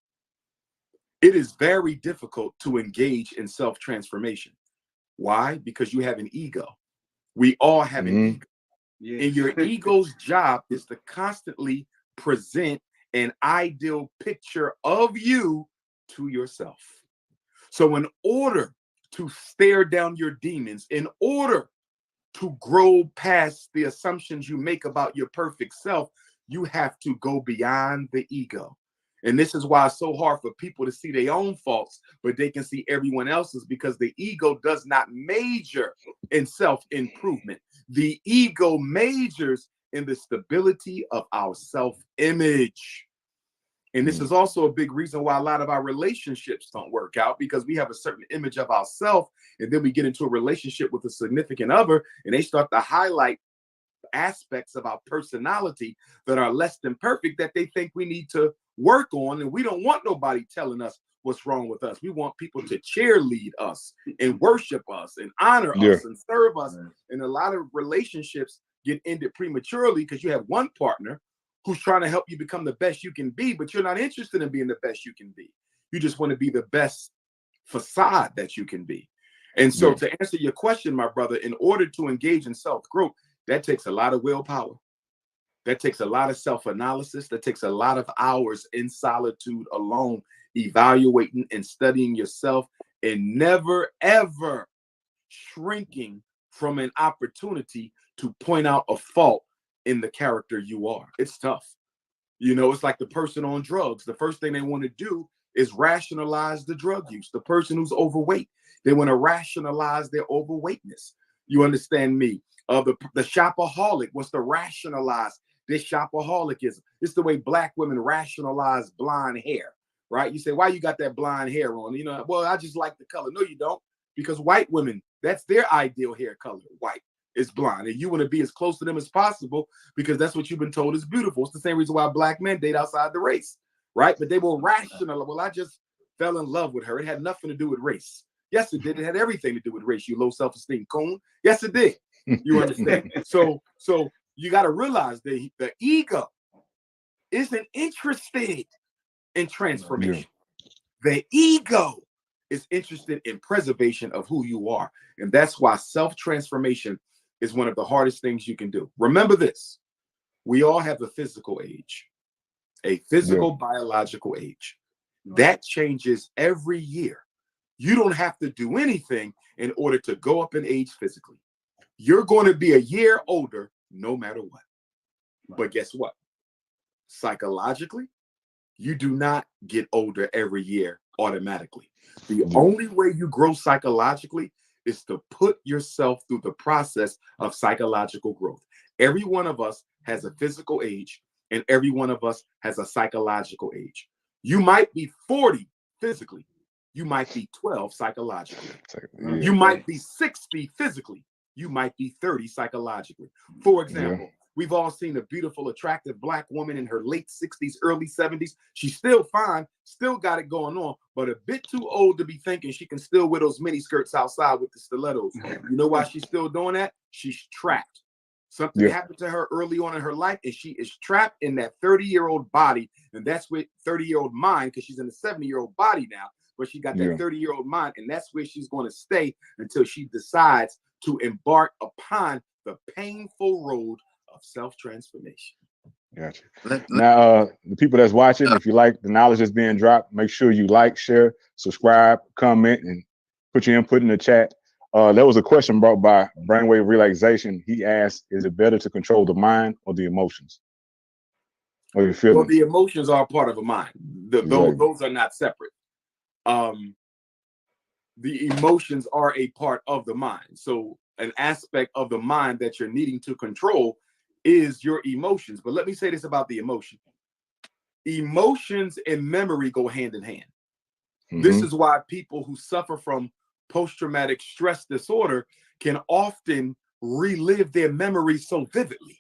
It is very difficult to engage in self-transformation. Why? Because you have an ego. We all have an ego. Yeah. And your ego's job is to constantly present an ideal picture of you to yourself. So in order to stare down your demons, in order to grow past the assumptions you make about your perfect self, you have to go beyond the ego. And this is why it's so hard for people to see their own faults, but they can see everyone else's, because the ego does not major in self-improvement. The ego majors in the stability of our self-image. And this is also a big reason why a lot of our relationships don't work out, because we have a certain image of ourselves, and then we get into a relationship with a significant other, and they start to highlight aspects of our personality that are less than perfect that they think we need to work on. And we don't want nobody telling us what's wrong with us. We want people to cheerlead us and worship us and honor us and serve us. And a lot of relationships get ended prematurely because you have one partner who's trying to help you become the best you can be, but you're not interested in being the best you can be. You just want to be the best facade that you can be. And so to answer your question, my brother, in order to engage in self-growth, that takes a lot of willpower. That takes a lot of self-analysis. That takes a lot of hours in solitude alone, evaluating and studying yourself, and never, ever shrinking from an opportunity to point out a fault in the character you are. It's tough. You know, it's like the person on drugs. The first thing they want to do is rationalize the drug use. The person who's overweight, they want to rationalize their overweightness. You understand me? The shopaholic wants to rationalize this shopaholicism. It's the way Black women rationalize blonde hair, right? You say, why you got that blonde hair on? You know, well, I just like the color. No, you don't. Because white women, that's their ideal hair color, white. Is blonde, and you want to be as close to them as possible because that's what you've been told is beautiful. It's the same reason why Black men date outside the race, right? But they will rational. Well, I just fell in love with her. It had nothing to do with race. Yes, it did. It had everything to do with race. You low self-esteem coon. Yes, it did. You understand? So you got to realize the ego isn't interested in transformation. Yeah. The ego is interested in preservation of who you are, and that's why self-transformation is one of the hardest things you can do. Remember this, we all have a physical age, a physical biological age. That changes every year. You don't have to do anything in order to go up in age physically. You're going to be a year older no matter what. But guess what? Psychologically, you do not get older every year automatically. The only way you grow psychologically is to put yourself through the process of psychological growth. Every one of us has a physical age, and every one of us has a psychological age. You might be 40 physically. You might be 12 psychologically. You might be 60 physically. You might be 30 psychologically. For example, we've all seen a beautiful, attractive Black woman in her late 60s, early 70s. She's still fine, still got it going on, but a bit too old to be thinking she can still wear those mini skirts outside with the stilettos. You know why she's still doing that? She's trapped. Something happened to her early on in her life, and she is trapped in that 30-year-old body, and that's with 30-year-old mind, because she's in a 70-year-old body now, but she got that 30-year-old mind, and that's where she's going to stay until she decides to embark upon the painful road of self-transformation. Gotcha. Now, the people that's watching, if you like the knowledge that's being dropped, make sure you like, share, subscribe, comment, and put your input in the chat. There was a question brought by Brainwave Relaxation. He asked, is it better to control the mind or the emotions? Or your feelings? Well, the emotions are part of a mind. Those are not separate. The emotions are a part of the mind. So an aspect of the mind that you're needing to control is your emotions. But let me say this about the emotion. Emotions and memory go hand in hand. This is why people who suffer from post-traumatic stress disorder can often relive their memories so vividly.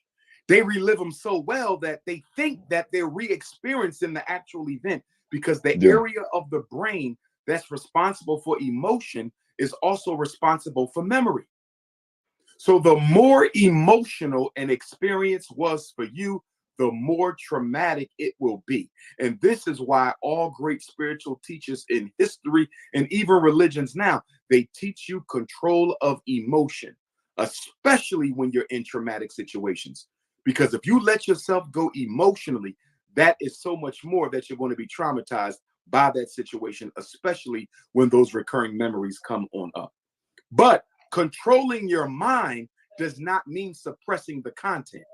They relive them so well that they think that they're re-experiencing the actual event, because the area of the brain that's responsible for emotion is also responsible for memory. So the more emotional an experience was for you, the more traumatic it will be. And this is why all great spiritual teachers in history and even religions now, they teach you control of emotion, especially when you're in traumatic situations. Because if you let yourself go emotionally, that is so much more that you're going to be traumatized by that situation, especially when those recurring memories come on up. But controlling your mind does not mean suppressing the content.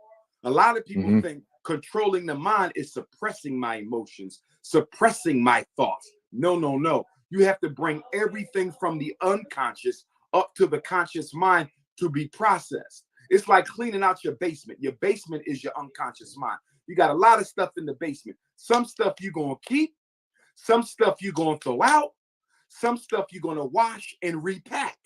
A lot of people think controlling the mind is suppressing my emotions, suppressing my thoughts. No, no, no. You have to bring everything from the unconscious up to the conscious mind to be processed. It's like cleaning out your basement. Your basement is your unconscious mind. You got a lot of stuff in the basement. Some stuff you're going to keep. Some stuff you're going to throw out. Some stuff you're going to wash and repack.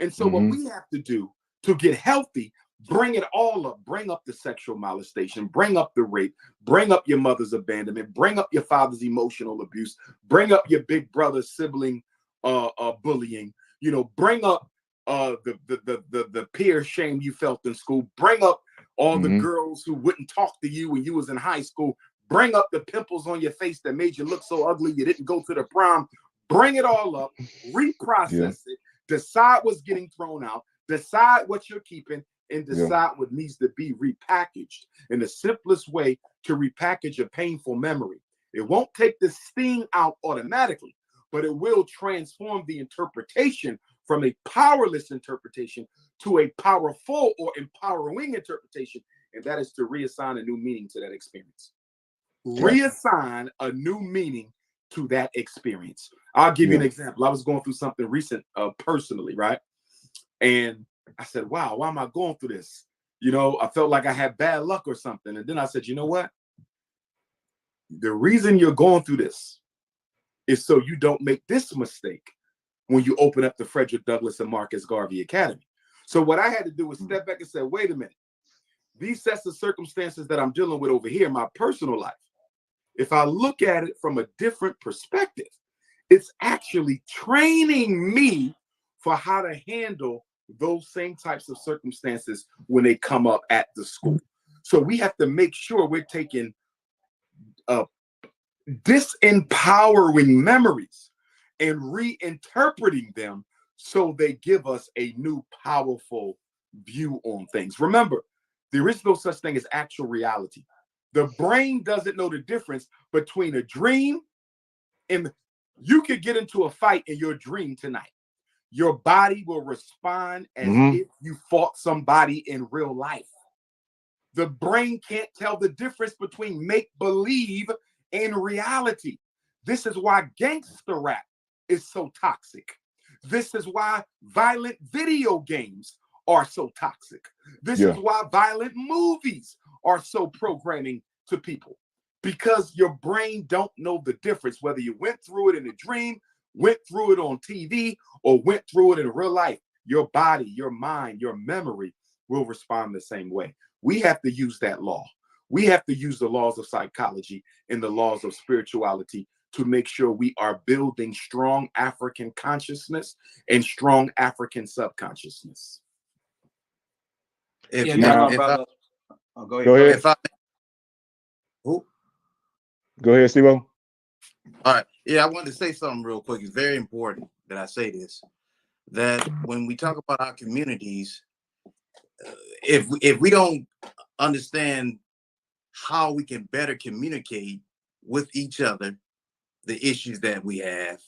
And so what we have to do to get healthy, bring it all up. Bring up the sexual molestation. Bring up the rape. Bring up your mother's abandonment. Bring up your father's emotional abuse. Bring up your big brother's sibling bullying. You know, bring up the peer shame you felt in school. Bring up all the girls who wouldn't talk to you when you was in high school. Bring up the pimples on your face that made you look so ugly you didn't go to the prom. Bring it all up, reprocess it, decide what's getting thrown out, decide what you're keeping, and decide what needs to be repackaged. And the simplest way to repackage a painful memory, it won't take the sting out automatically, but it will transform the interpretation from a powerless interpretation to a powerful or empowering interpretation, and that is to reassign a new meaning to that experience. Reassign a new meaning to that experience. I'll give you an example. I was going through something recent personally, right? And I said, wow, why am I going through this? You know, I felt like I had bad luck or something. And then I said, you know what? The reason you're going through this is so you don't make this mistake when you open up the Frederick Douglass and Marcus Garvey Academy. So what I had to do was step back and say, wait a minute. These sets of circumstances that I'm dealing with over here in my personal life, if I look at it from a different perspective, it's actually training me for how to handle those same types of circumstances when they come up at the school. So we have to make sure we're taking disempowering memories and reinterpreting them so they give us a new powerful view on things. Remember, there is no such thing as actual reality. The brain doesn't know the difference between a dream and you could get into a fight in your dream tonight. Your body will respond as if you fought somebody in real life. The brain can't tell the difference between make-believe and reality. This is why gangster rap is so toxic. This is why violent video games are so toxic. This is why violent movies are so programming to people, because your brain don't know the difference, whether you went through it in a dream, went through it on TV, or went through it in real life. Your body, your mind, your memory will respond the same way. We have to use that law. We have to use the laws of psychology and the laws of spirituality to make sure we are building strong African consciousness and strong African subconsciousness. Go ahead. Go ahead, Steve-O. All right. Yeah, I wanted to say something real quick. It's very important that I say this, that when we talk about our communities, if we don't understand how we can better communicate with each other, the issues that we have,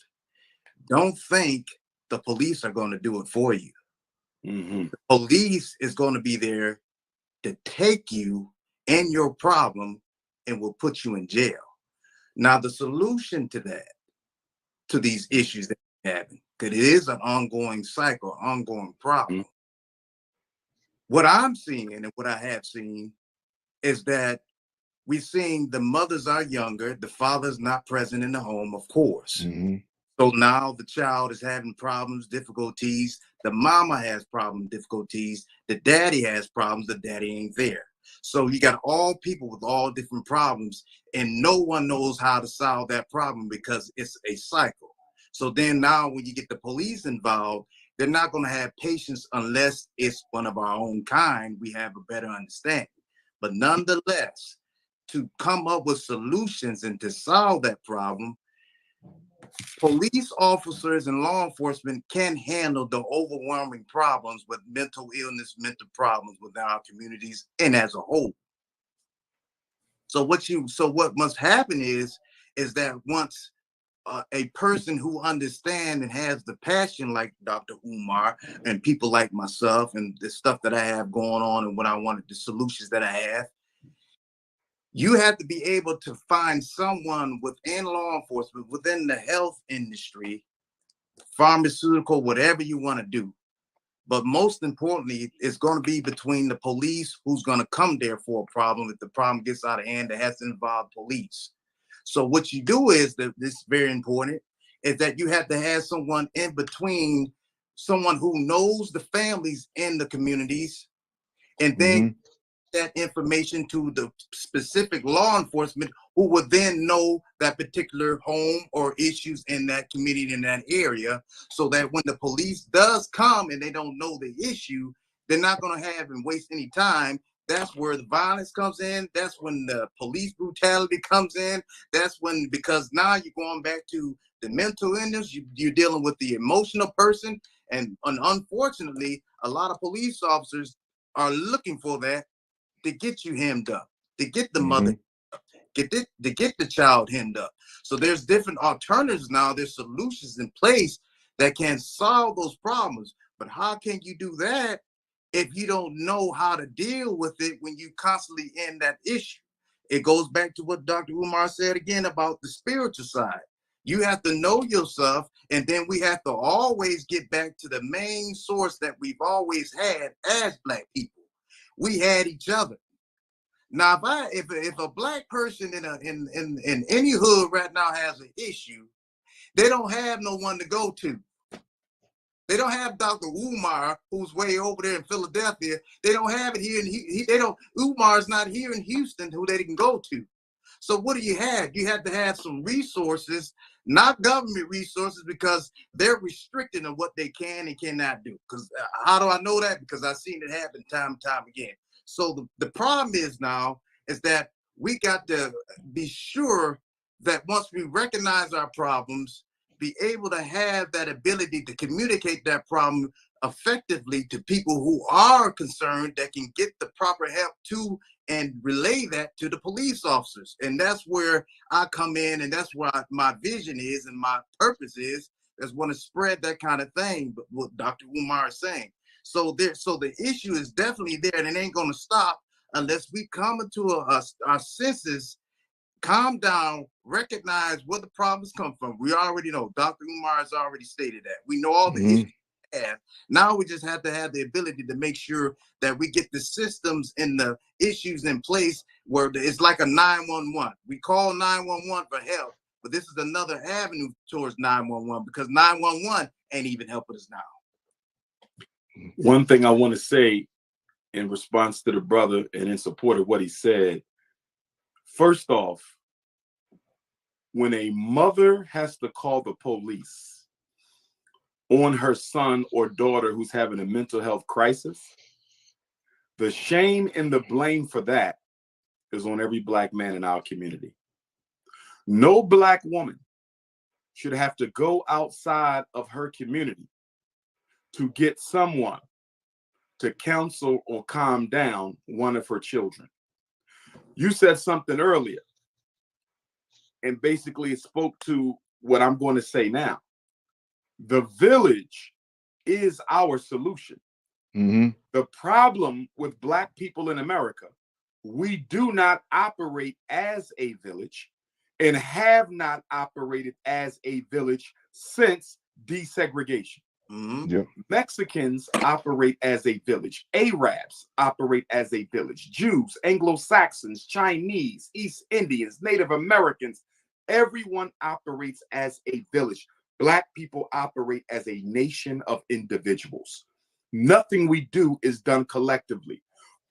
don't think the police are going to do it for you. The police is going to be there to take you and your problem and will put you in jail. Now, the solution to that, to these issues that we're having, because it is an ongoing cycle, ongoing problem. What I'm seeing and what I have seen is that we're seeing the mothers are younger, the father's not present in the home, of course. So now the child is having problems, difficulties. The mama has problems, difficulties. The daddy has problems, the daddy ain't there. So you got all people with all different problems, and no one knows how to solve that problem because it's a cycle. So then now when you get the police involved, they're not going to have patience unless it's one of our own kind. We have a better understanding. But nonetheless, to come up with solutions and to solve that problem, police officers and law enforcement can handle the overwhelming problems with mental illness, mental problems within our communities and as a whole. So what must happen is that once a person who understands and has the passion like Dr. Umar and people like myself and the stuff that I have going on and what I wanted, the solutions that I have, you have to be able to find someone within law enforcement, within the health industry, pharmaceutical, whatever you want to do. But most importantly, it's going to be between the police who's going to come there for a problem. If the problem gets out of hand, it has to involve police. So what you do is, that this is very important, is that you have to have someone in between, someone who knows the families in the communities, and then that information to the specific law enforcement who would then know that particular home or issues in that community, in that area, so that when the police does come and they don't know the issue, they're not going to have and waste any time. That's where the violence comes in. That's when the police brutality comes in. That's when, because now you're going back to the mental illness, you're dealing with the emotional person. And unfortunately, a lot of police officers are looking for that to get you hemmed up, to get the mother, to get the child hemmed up. So there's different alternatives now. There's solutions in place that can solve those problems. But how can you do that if you don't know how to deal with it when you constantly in that issue. It goes back to what Dr. Umar said again about the spiritual side. You have to know yourself, and then we have to always get back to the main source that we've always had as Black people. We had each other. Now, if a Black person in any hood right now has an issue, they don't have no one to go to. They don't have Dr. Umar, who's way over there in Philadelphia. They don't have it here, and Umar's not here in Houston, who they can go to. So what do you have? You have to have some resources, not government resources, because they're restricting on what they can and cannot do. Because how do I know that? Because I've seen it happen time and time again. So the problem is now is that we got to be sure that once we recognize our problems, be able to have that ability to communicate that problem effectively to people who are concerned, that can get the proper help to and relay that to the police officers. And that's where I come in, and that's where my vision is and my purpose is want to spread that kind of thing. But what Dr. Umar is saying. So the issue is definitely there, and it ain't going to stop unless we come into our senses, calm down, recognize where the problems come from. We already know. Dr. Umar has already stated that. We know all the issues we have. Now we just have to have the ability to make sure that we get the systems and the issues in place where it's like a 911. We call 911 for help, but this is another avenue towards 911 because 911 ain't even helping us now. One thing I want to say in response to the brother and in support of what he said, first off, when a mother has to call the police on her son or daughter who's having a mental health crisis, the shame and the blame for that is on every Black man in our community. No Black woman should have to go outside of her community to get someone to counsel or calm down one of her children. You said something earlier, and basically it spoke to what I'm going to say now. The village is our solution. The problem with Black people in America, we do not operate as a village and have not operated as a village since desegregation. Mexicans operate as a village. Arabs operate as a village. Jews, Anglo-Saxons, Chinese, East Indians, Native Americans, everyone operates as a village. Black people operate as a nation of individuals. Nothing we do is done collectively.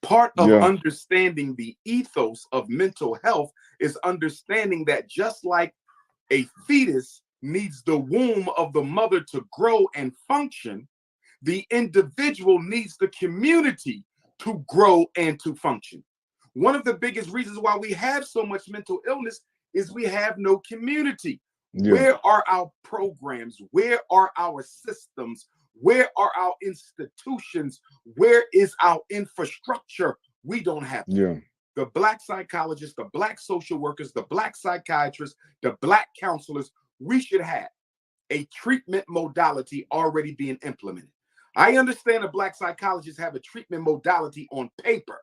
Part of understanding the ethos of mental health is understanding that just like a fetus needs the womb of the mother to grow and function, the individual needs the community to grow and to function. One of the biggest reasons why we have so much mental illness is we have no community. Where are our programs? Where are our systems? Where are our institutions? Where is our infrastructure? We don't have it. The Black psychologists, the Black social workers, the Black psychiatrists, the Black counselors, we should have a treatment modality already being implemented. I understand the Black psychologists have a treatment modality on paper,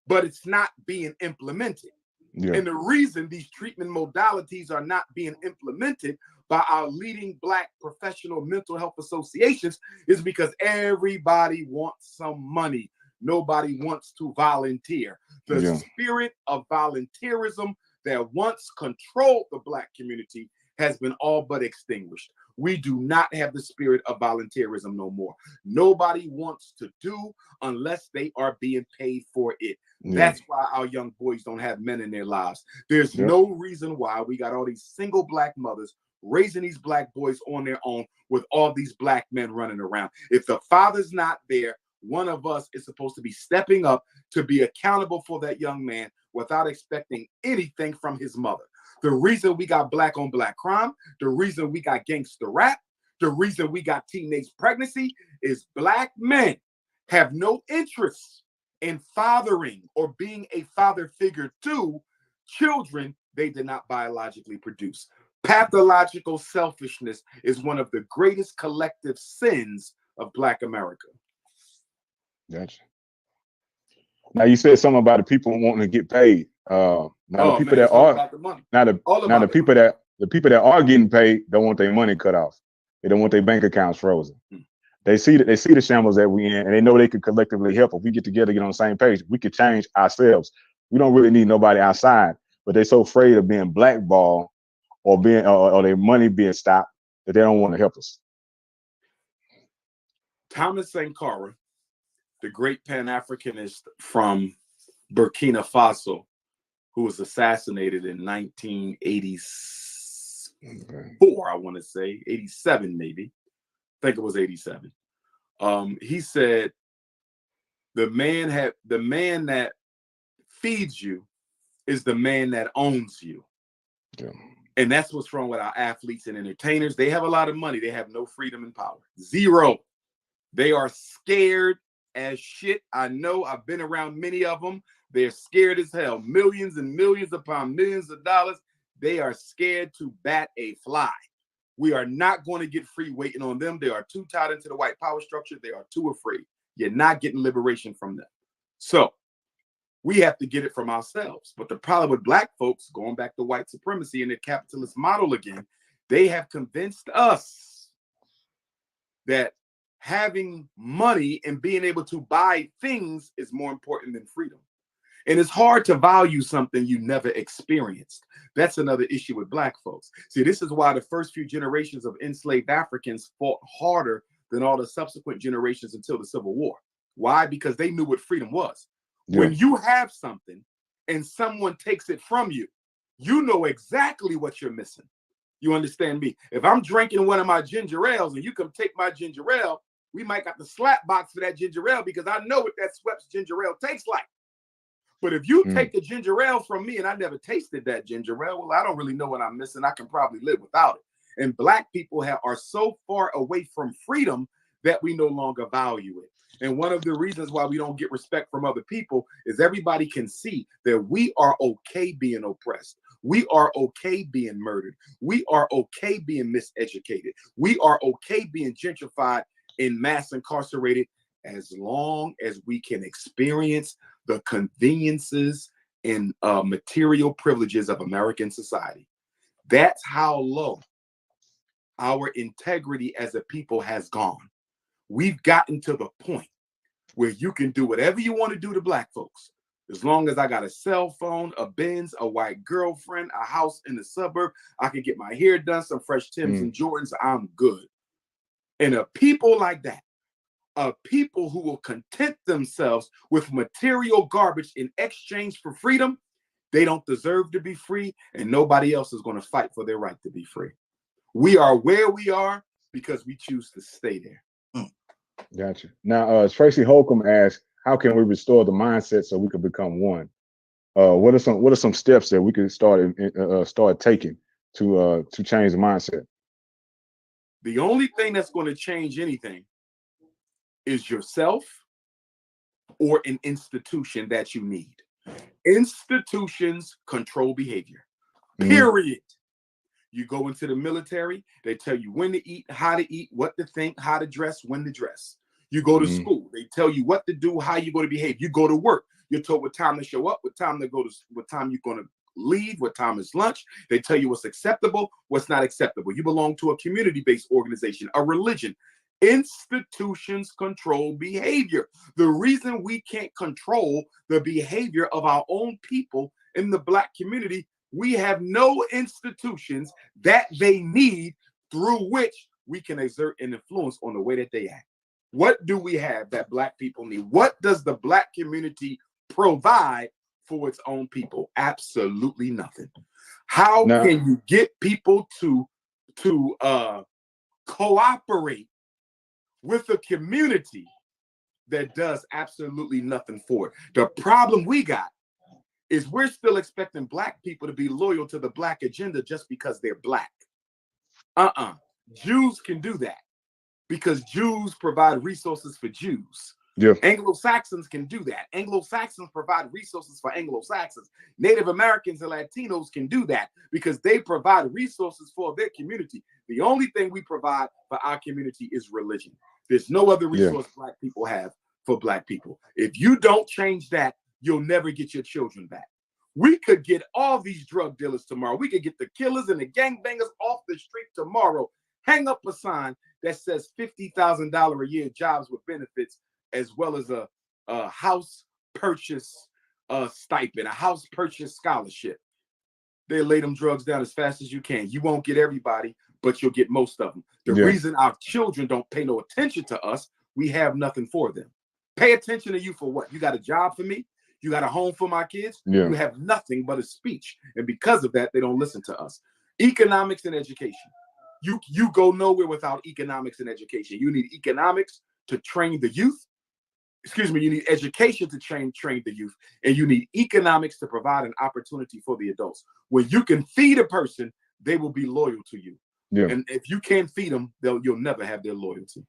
but it's not being implemented. And the reason these treatment modalities are not being implemented by our leading Black professional mental health associations is because everybody wants some money. Nobody wants to volunteer. The spirit of volunteerism that once controlled the Black community has been all but extinguished. We do not have the spirit of volunteerism no more. Nobody wants to do unless they are being paid for it. That's why our young boys don't have men in their lives. There's no reason why we got all these single Black mothers raising these Black boys on their own with all these Black men running around. If the father's not there, one of us is supposed to be stepping up to be accountable for that young man without expecting anything from his mother. The reason we got Black on Black crime, the reason we got gangster rap, the reason we got teenage pregnancy is Black men have no interest in fathering or being a father figure to children they did not biologically produce. Pathological selfishness is one of the greatest collective sins of Black America. Gotcha. Now you said something about the people wanting to get paid. Now the people that are about the money. now the people that are getting paid don't want their money cut off. They don't want their bank accounts frozen. They see the shambles that we in, and they know they could collectively help. If we get together, get on the same page, we could change ourselves. We don't really need nobody outside, but they're so afraid of being blackballed or being or their money being stopped that they don't want to help us. Thomas Sankara, the great Pan-Afrikanist from Burkina Faso, who was assassinated in 1984, I want to say, 87 maybe. I think it was 87. He said, the man that feeds you is the man that owns you. Yeah. And that's what's wrong with our athletes and entertainers. They have a lot of money. They have no freedom and power. Zero. They are scared as shit. I know. I've been around many of them. They're scared as hell. Millions and millions upon millions of dollars. They are scared to bat a fly. We are not going to get free waiting on them. They are too tied into the white power structure. They are too afraid. You're not getting liberation from them. So we have to get it from ourselves. But the problem with black folks, going back to white supremacy and the capitalist model again, they have convinced us that having money and being able to buy things is more important than freedom. And it's hard to value something you never experienced. That's another issue with black folks. See, this is why the first few generations of enslaved Africans fought harder than all the subsequent generations until the Civil War. Why? Because they knew what freedom was. Yeah. When you have something and someone takes it from you, you know exactly what you're missing. You understand me? If I'm drinking one of my ginger ales and you come take my ginger ale, we might got the slap box for that ginger ale because I know what that Schweppes ginger ale tastes like. But if you take the ginger ale from me and I never tasted that ginger ale, well, I don't really know what I'm missing. I can probably live without it. And black people are so far away from freedom that we no longer value it. And one of the reasons why we don't get respect from other people is everybody can see that we are okay being oppressed. We are okay being murdered. We are okay being miseducated. We are okay being gentrified and mass incarcerated as long as we can experience the conveniences and material privileges of American society. That's how low our integrity as a people has gone. We've gotten to the point where you can do whatever you want to do to black folks. As long as I got a cell phone, a Benz, a white girlfriend, a house in the suburb, I can get my hair done, some fresh Timbs and Jordans, I'm good. And a people like that, people who will content themselves with material garbage in exchange for freedom, they don't deserve to be free, and nobody else is going to fight for their right to be free. We are where we are because we choose to stay there. Gotcha. Now, Tracy Holcomb asked, how can we restore the mindset so we can become one? What are some steps that we can start taking to change the mindset? The only thing that's going to change anything is yourself or an institution that you need. Institutions control behavior, period. You go into the military, they tell you when to eat, how to eat, what to think, how to dress, when to dress. You go to school, they tell you what to do, how you're going to behave. You go to work, you're told what time to show up, what time to go to, what time you're going to leave, what time is lunch. They tell you what's acceptable, what's not acceptable. You belong to a community-based organization, a religion. Institutions control behavior. The reason we can't control the behavior of our own people in the black community, we have no institutions that they need through which we can exert an influence on the way that they act. What do we have that black people need? What does the black community provide for its own people? Absolutely nothing. How can you get people to cooperate with a community that does absolutely nothing for it? The problem we got is we're still expecting black people to be loyal to the black agenda just because they're black. Jews can do that because Jews provide resources for Jews. Yeah. Anglo-Saxons can do that. Anglo-Saxons provide resources for Anglo-Saxons. Native Americans and Latinos can do that because they provide resources for their community. The only thing we provide for our community is religion. There's no other resource black people have for black people. If you don't change that, you'll never get your children back. We could get all these drug dealers tomorrow. We could get the killers and the gangbangers off the street tomorrow. Hang up a sign that says $50,000 a year jobs with benefits, as well as a house purchase stipend, a house purchase scholarship. They lay them drugs down as fast as you can. You won't get everybody, but you'll get most of them. The reason our children don't pay no attention to us, we have nothing for them. Pay attention to you for what? You got a job for me? You got a home for my kids? You have nothing but a speech. And because of that, they don't listen to us. Economics and education. You go nowhere without economics and education. You need economics to train the youth. Excuse me, you need education to train the youth. And you need economics to provide an opportunity for the adults. When you can feed a person, they will be loyal to you. And if you can't feed them, you'll never have their loyalty.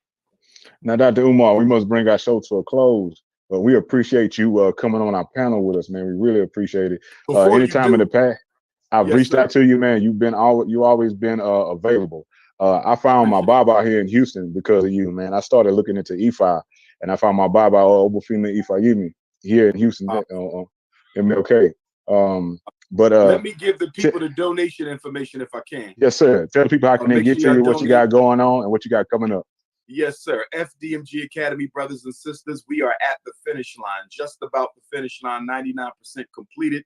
Now, Dr. Umar, we must bring our show to a close. But we appreciate you coming on our panel with us, man. We really appreciate it. Anytime in the past, I've reached out to you, man. You always been available. I found my Baba out here in Houston because of you, man. I started looking into Ifa, and I found my Baba Obafemi Ifayimi here in Houston, MLK. But let me give the people the donation information if I can. Yes, sir. Tell the people how can they get to you, what you got going on, and what you got coming up. Yes, sir. FDMG Academy, brothers and sisters, we are at the finish line, just about the finish line, 99% completed.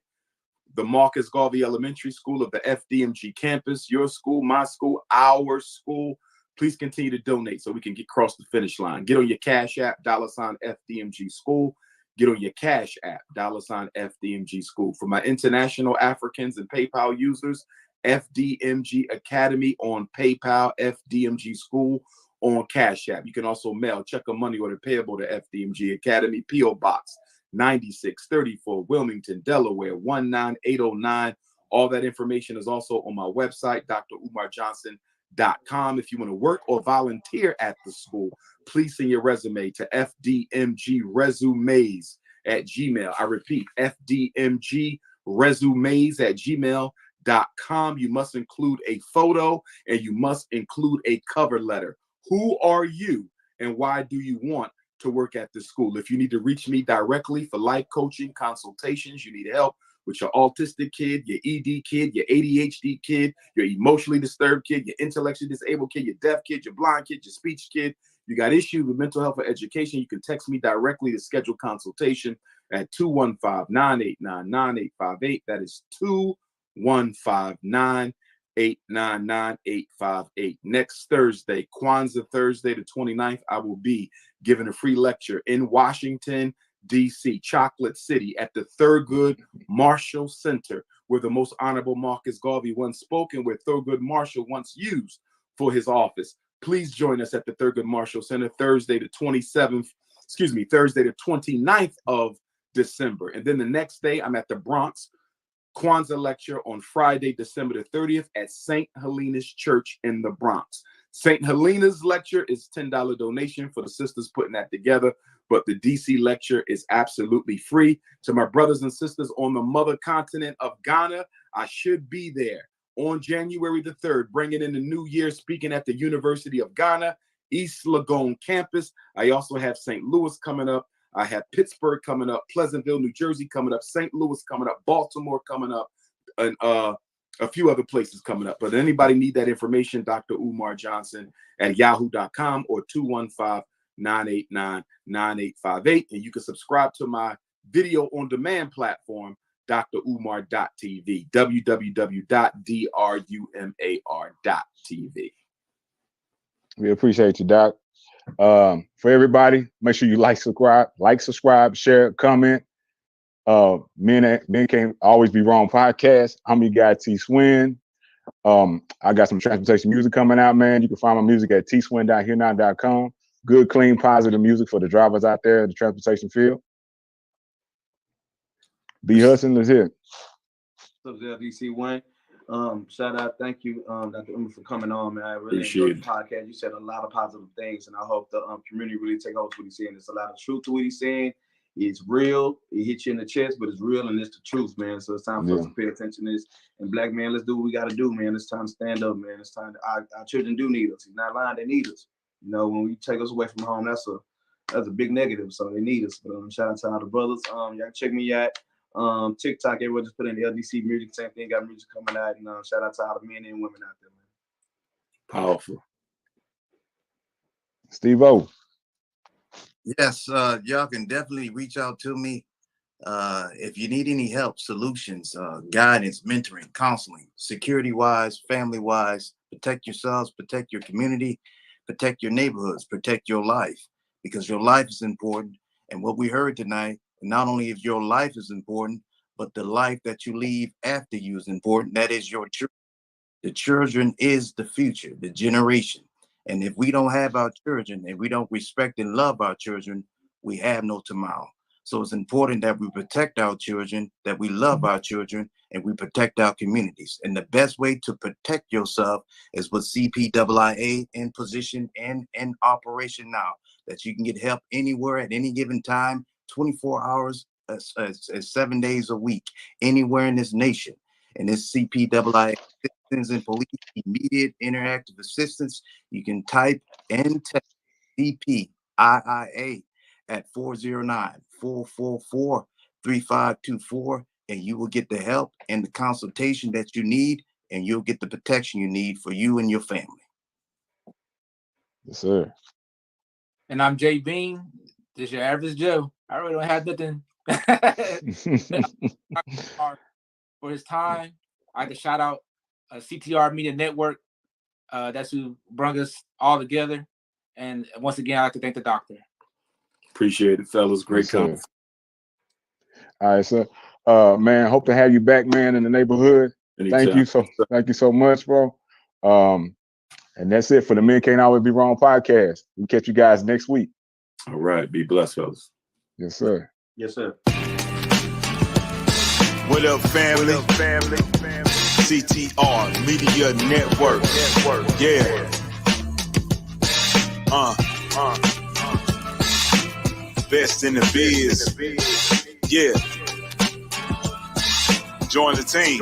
The Marcus Garvey Elementary School of the FDMG campus, your school, my school, our school. Please continue to donate so we can get across the finish line. Get on your Cash App, $FDMG School. Get on your Cash App, $FDMG School. For my international Africans and PayPal users, FDMG Academy on PayPal, FDMG School on Cash App. You can also mail check or money order payable to FDMG Academy, P.O. Box 9634, Wilmington, Delaware 19809. All that information is also on my website, DrUmarJohnson.com. If you want to work or volunteer at the school, please send your resume to fdmgresumes@gmail. I repeat, fdmgresumes@gmail.com. You must include a photo and you must include a cover letter. Who are you and why do you want to work at this school? If you need to reach me directly for life coaching, consultations, you need help with your autistic kid, your ED kid, your ADHD kid, your emotionally disturbed kid, your intellectually disabled kid, your deaf kid, your blind kid, your speech kid, you got issues with mental health or education, you can text me directly to schedule consultation at 215-989-9858. That is 215-989-9858. Next Thursday, Kwanzaa Thursday, the 29th, I will be giving a free lecture in Washington, D.C., Chocolate City, at the Thurgood Marshall Center, where the most honorable Marcus Garvey once spoke and where Thurgood Marshall once used for his office. Please join us at the Thurgood Marshall Center Thursday the 29th of December. And then the next day, I'm at the Bronx Kwanzaa lecture on Friday, December the 30th at St. Helena's Church in the Bronx. St. Helena's lecture is $10 donation for the sisters putting that together, but the DC lecture is absolutely free. To my brothers and sisters on the mother continent of Ghana, I should be there on January the 3rd, bringing in the new year, speaking at the University of Ghana, East Legon campus. I also have St. Louis coming up. I have Pittsburgh coming up, Pleasantville, New Jersey coming up, St. Louis coming up, Baltimore coming up, and a few other places coming up. But anybody need that information, Dr. Umar Johnson at yahoo.com or 215-989-9858. And you can subscribe to my video on demand platform, drumar.tv, www.drumar.tv. We appreciate you, Doc. For everybody, make sure you like, subscribe, share, comment. Men Can't Always Be Wrong podcast. I'm your guy, Tswin. I got some transportation music coming out, man. You can find my music at tswin.herenow.com. Good, clean, positive music for the drivers out there in the transportation field. B. Hudson, let's hear it. What's up, DC1? Shout out, thank you, Dr. Umar, for coming on, man. I really enjoyed the podcast. You said a lot of positive things, and I hope the community really take over what he's saying. There's a lot of truth to what he's saying. It's real. It hits you in the chest, but it's real and it's the truth, man. So it's time for us to pay attention to this. And black man, let's do what we got to do, man. It's time to stand up, man. It's time. Our children do need us. He's not lying. They need us. You know, when we take us away from home, that's a that's a big negative. So they need us. But shout out to all the brothers. Y'all can check me out. TikTok, everyone just put in the LDC music, same thing, got music coming out. And shout out to all the men and women out there, man. Powerful. Steve-O. Yes, y'all can definitely reach out to me if you need any help, solutions, guidance, mentoring, counseling, security-wise, family-wise. Protect yourselves, protect your community, protect your neighborhoods, protect your life, because your life is important. And what we heard tonight, not only is your life is important, but the life that you leave after you is important. That is your children. The children is the future, the generation. And if we don't have our children, and we don't respect and love our children, we have no tomorrow. So it's important that we protect our children, that we love our children, and we protect our communities. And the best way to protect yourself is with CPIIA in position and in operation now, that you can get help anywhere at any given time, 24 hours, 7 days a week, anywhere in this nation. And this CPIIA Citizens and Police Immediate Interactive Assistance, you can type and text CPIIA at 409-444-3524, and you will get the help and the consultation that you need, and you'll get the protection you need for you and your family. Yes, sir. And I'm Jay Bean. This your average Joe. I really don't have nothing for his time. I like to shout out CTR Media Network. That's who brought us all together. And once again, I'd like to thank the doctor. Appreciate it, fellas. Great conversation. All right, sir. Man, hope to have you back, man, in the neighborhood. Anytime. Thank you so much, bro. And that's it for the Men Can't Always Be Wrong podcast. We'll catch you guys next week. All right. Be blessed, fellas. Yes, sir. Yes, sir. What up, family? CTR Media Network. Yeah. Best in the biz. Yeah. Join the team.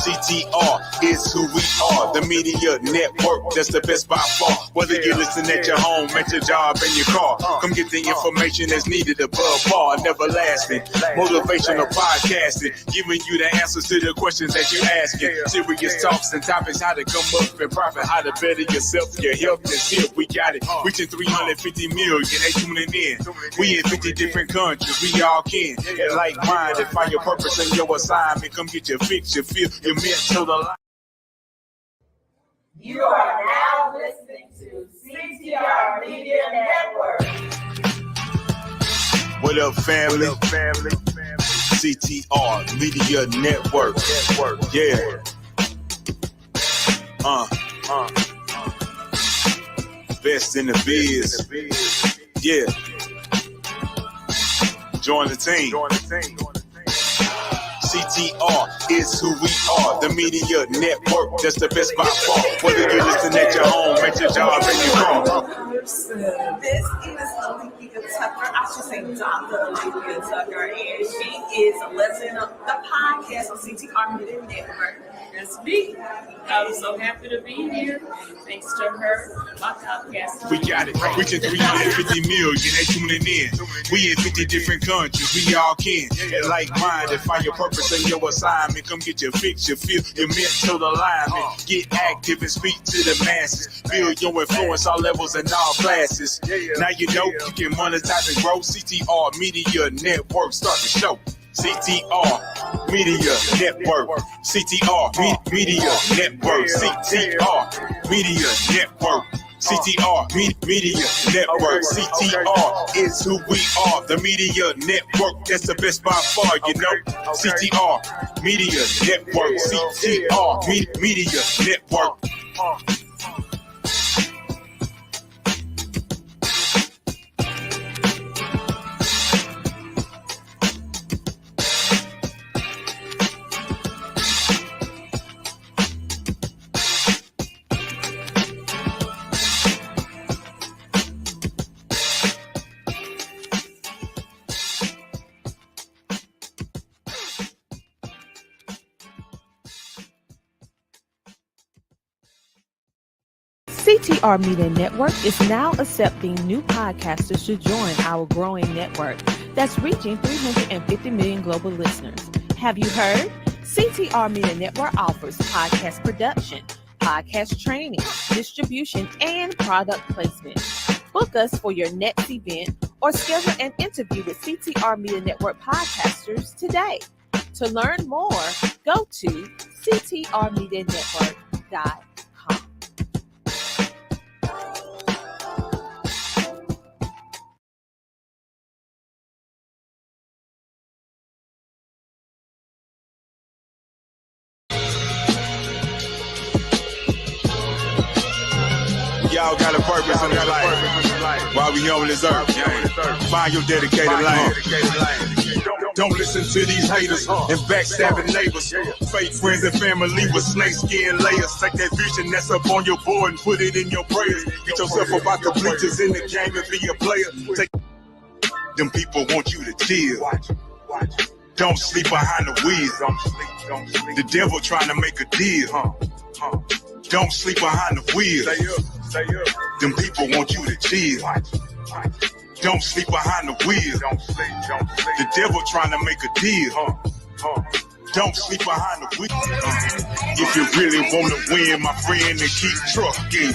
CTR is who we are, the media network that's the best by far. Whether you listen at your home, at your job, in your car, come get the information that's needed above par. Never lasting, motivational podcasting, giving you the answers to the questions that you're asking. Serious talks and topics, how to come up and profit, how to better yourself, your health is here. We got it, reaching 350 million, they tuning in. We in 50 different countries, we all can. And like-minded, find your purpose and your assignment. Come get your fix, your feel, your mental alignment. You are now listening to CTR Media Network. What up, family? CTR Media Network. Yeah. Best in the biz. Yeah. Join the team. CTR is who we are, the media network that's the best by far. Whether you listen at your home, at your job, in your car. This is Olivia Tucker. I should say Dr. Olivia Tucker, and she is listening to the podcast on CTR Media Network. That's me. I'm so happy to be here. Thanks to her, my podcast. We got it. Reaching 350 million, they tuning in. We in 50 different countries, we all can. And like-minded, find your purpose and your assignment. Come get your fix, your feel, your mental alignment. Get active and speak to the masses. Build your influence all levels and all classes. Now you know you can monetize and grow. CTR Media Network, start the show. CTR Media Network. CTR Media Network. CTR Media Network. CTR Media Network. CTR is who we are, the media network that's the best by far, you know. CTR Media Network. CTR Media Network. CTR Media Network is now accepting new podcasters to join our growing network that's reaching 350 million global listeners. Have you heard? CTR Media Network offers podcast production, podcast training, distribution, and product placement. Book us for your next event or schedule an interview with CTR Media Network podcasters today. To learn more, go to ctrmedianetwork.com. Y'all got a purpose in this life. While we on this earth, find your dedicated life. Don't listen to these haters and backstabbing neighbors. Fake friends and family with snakeskin layers. Take that vision that's up on your board and put it in your prayers. Get yourself up out the bleachers in the game and be a player. Take them people want you to chill. Don't sleep behind the wheel. The devil trying to make a deal. Don't sleep behind the wheel. Them people want you to chill. Don't sleep behind the wheel. The devil trying to make a deal. Don't sleep behind the wheel. If you really want to win, my friend, then keep trucking.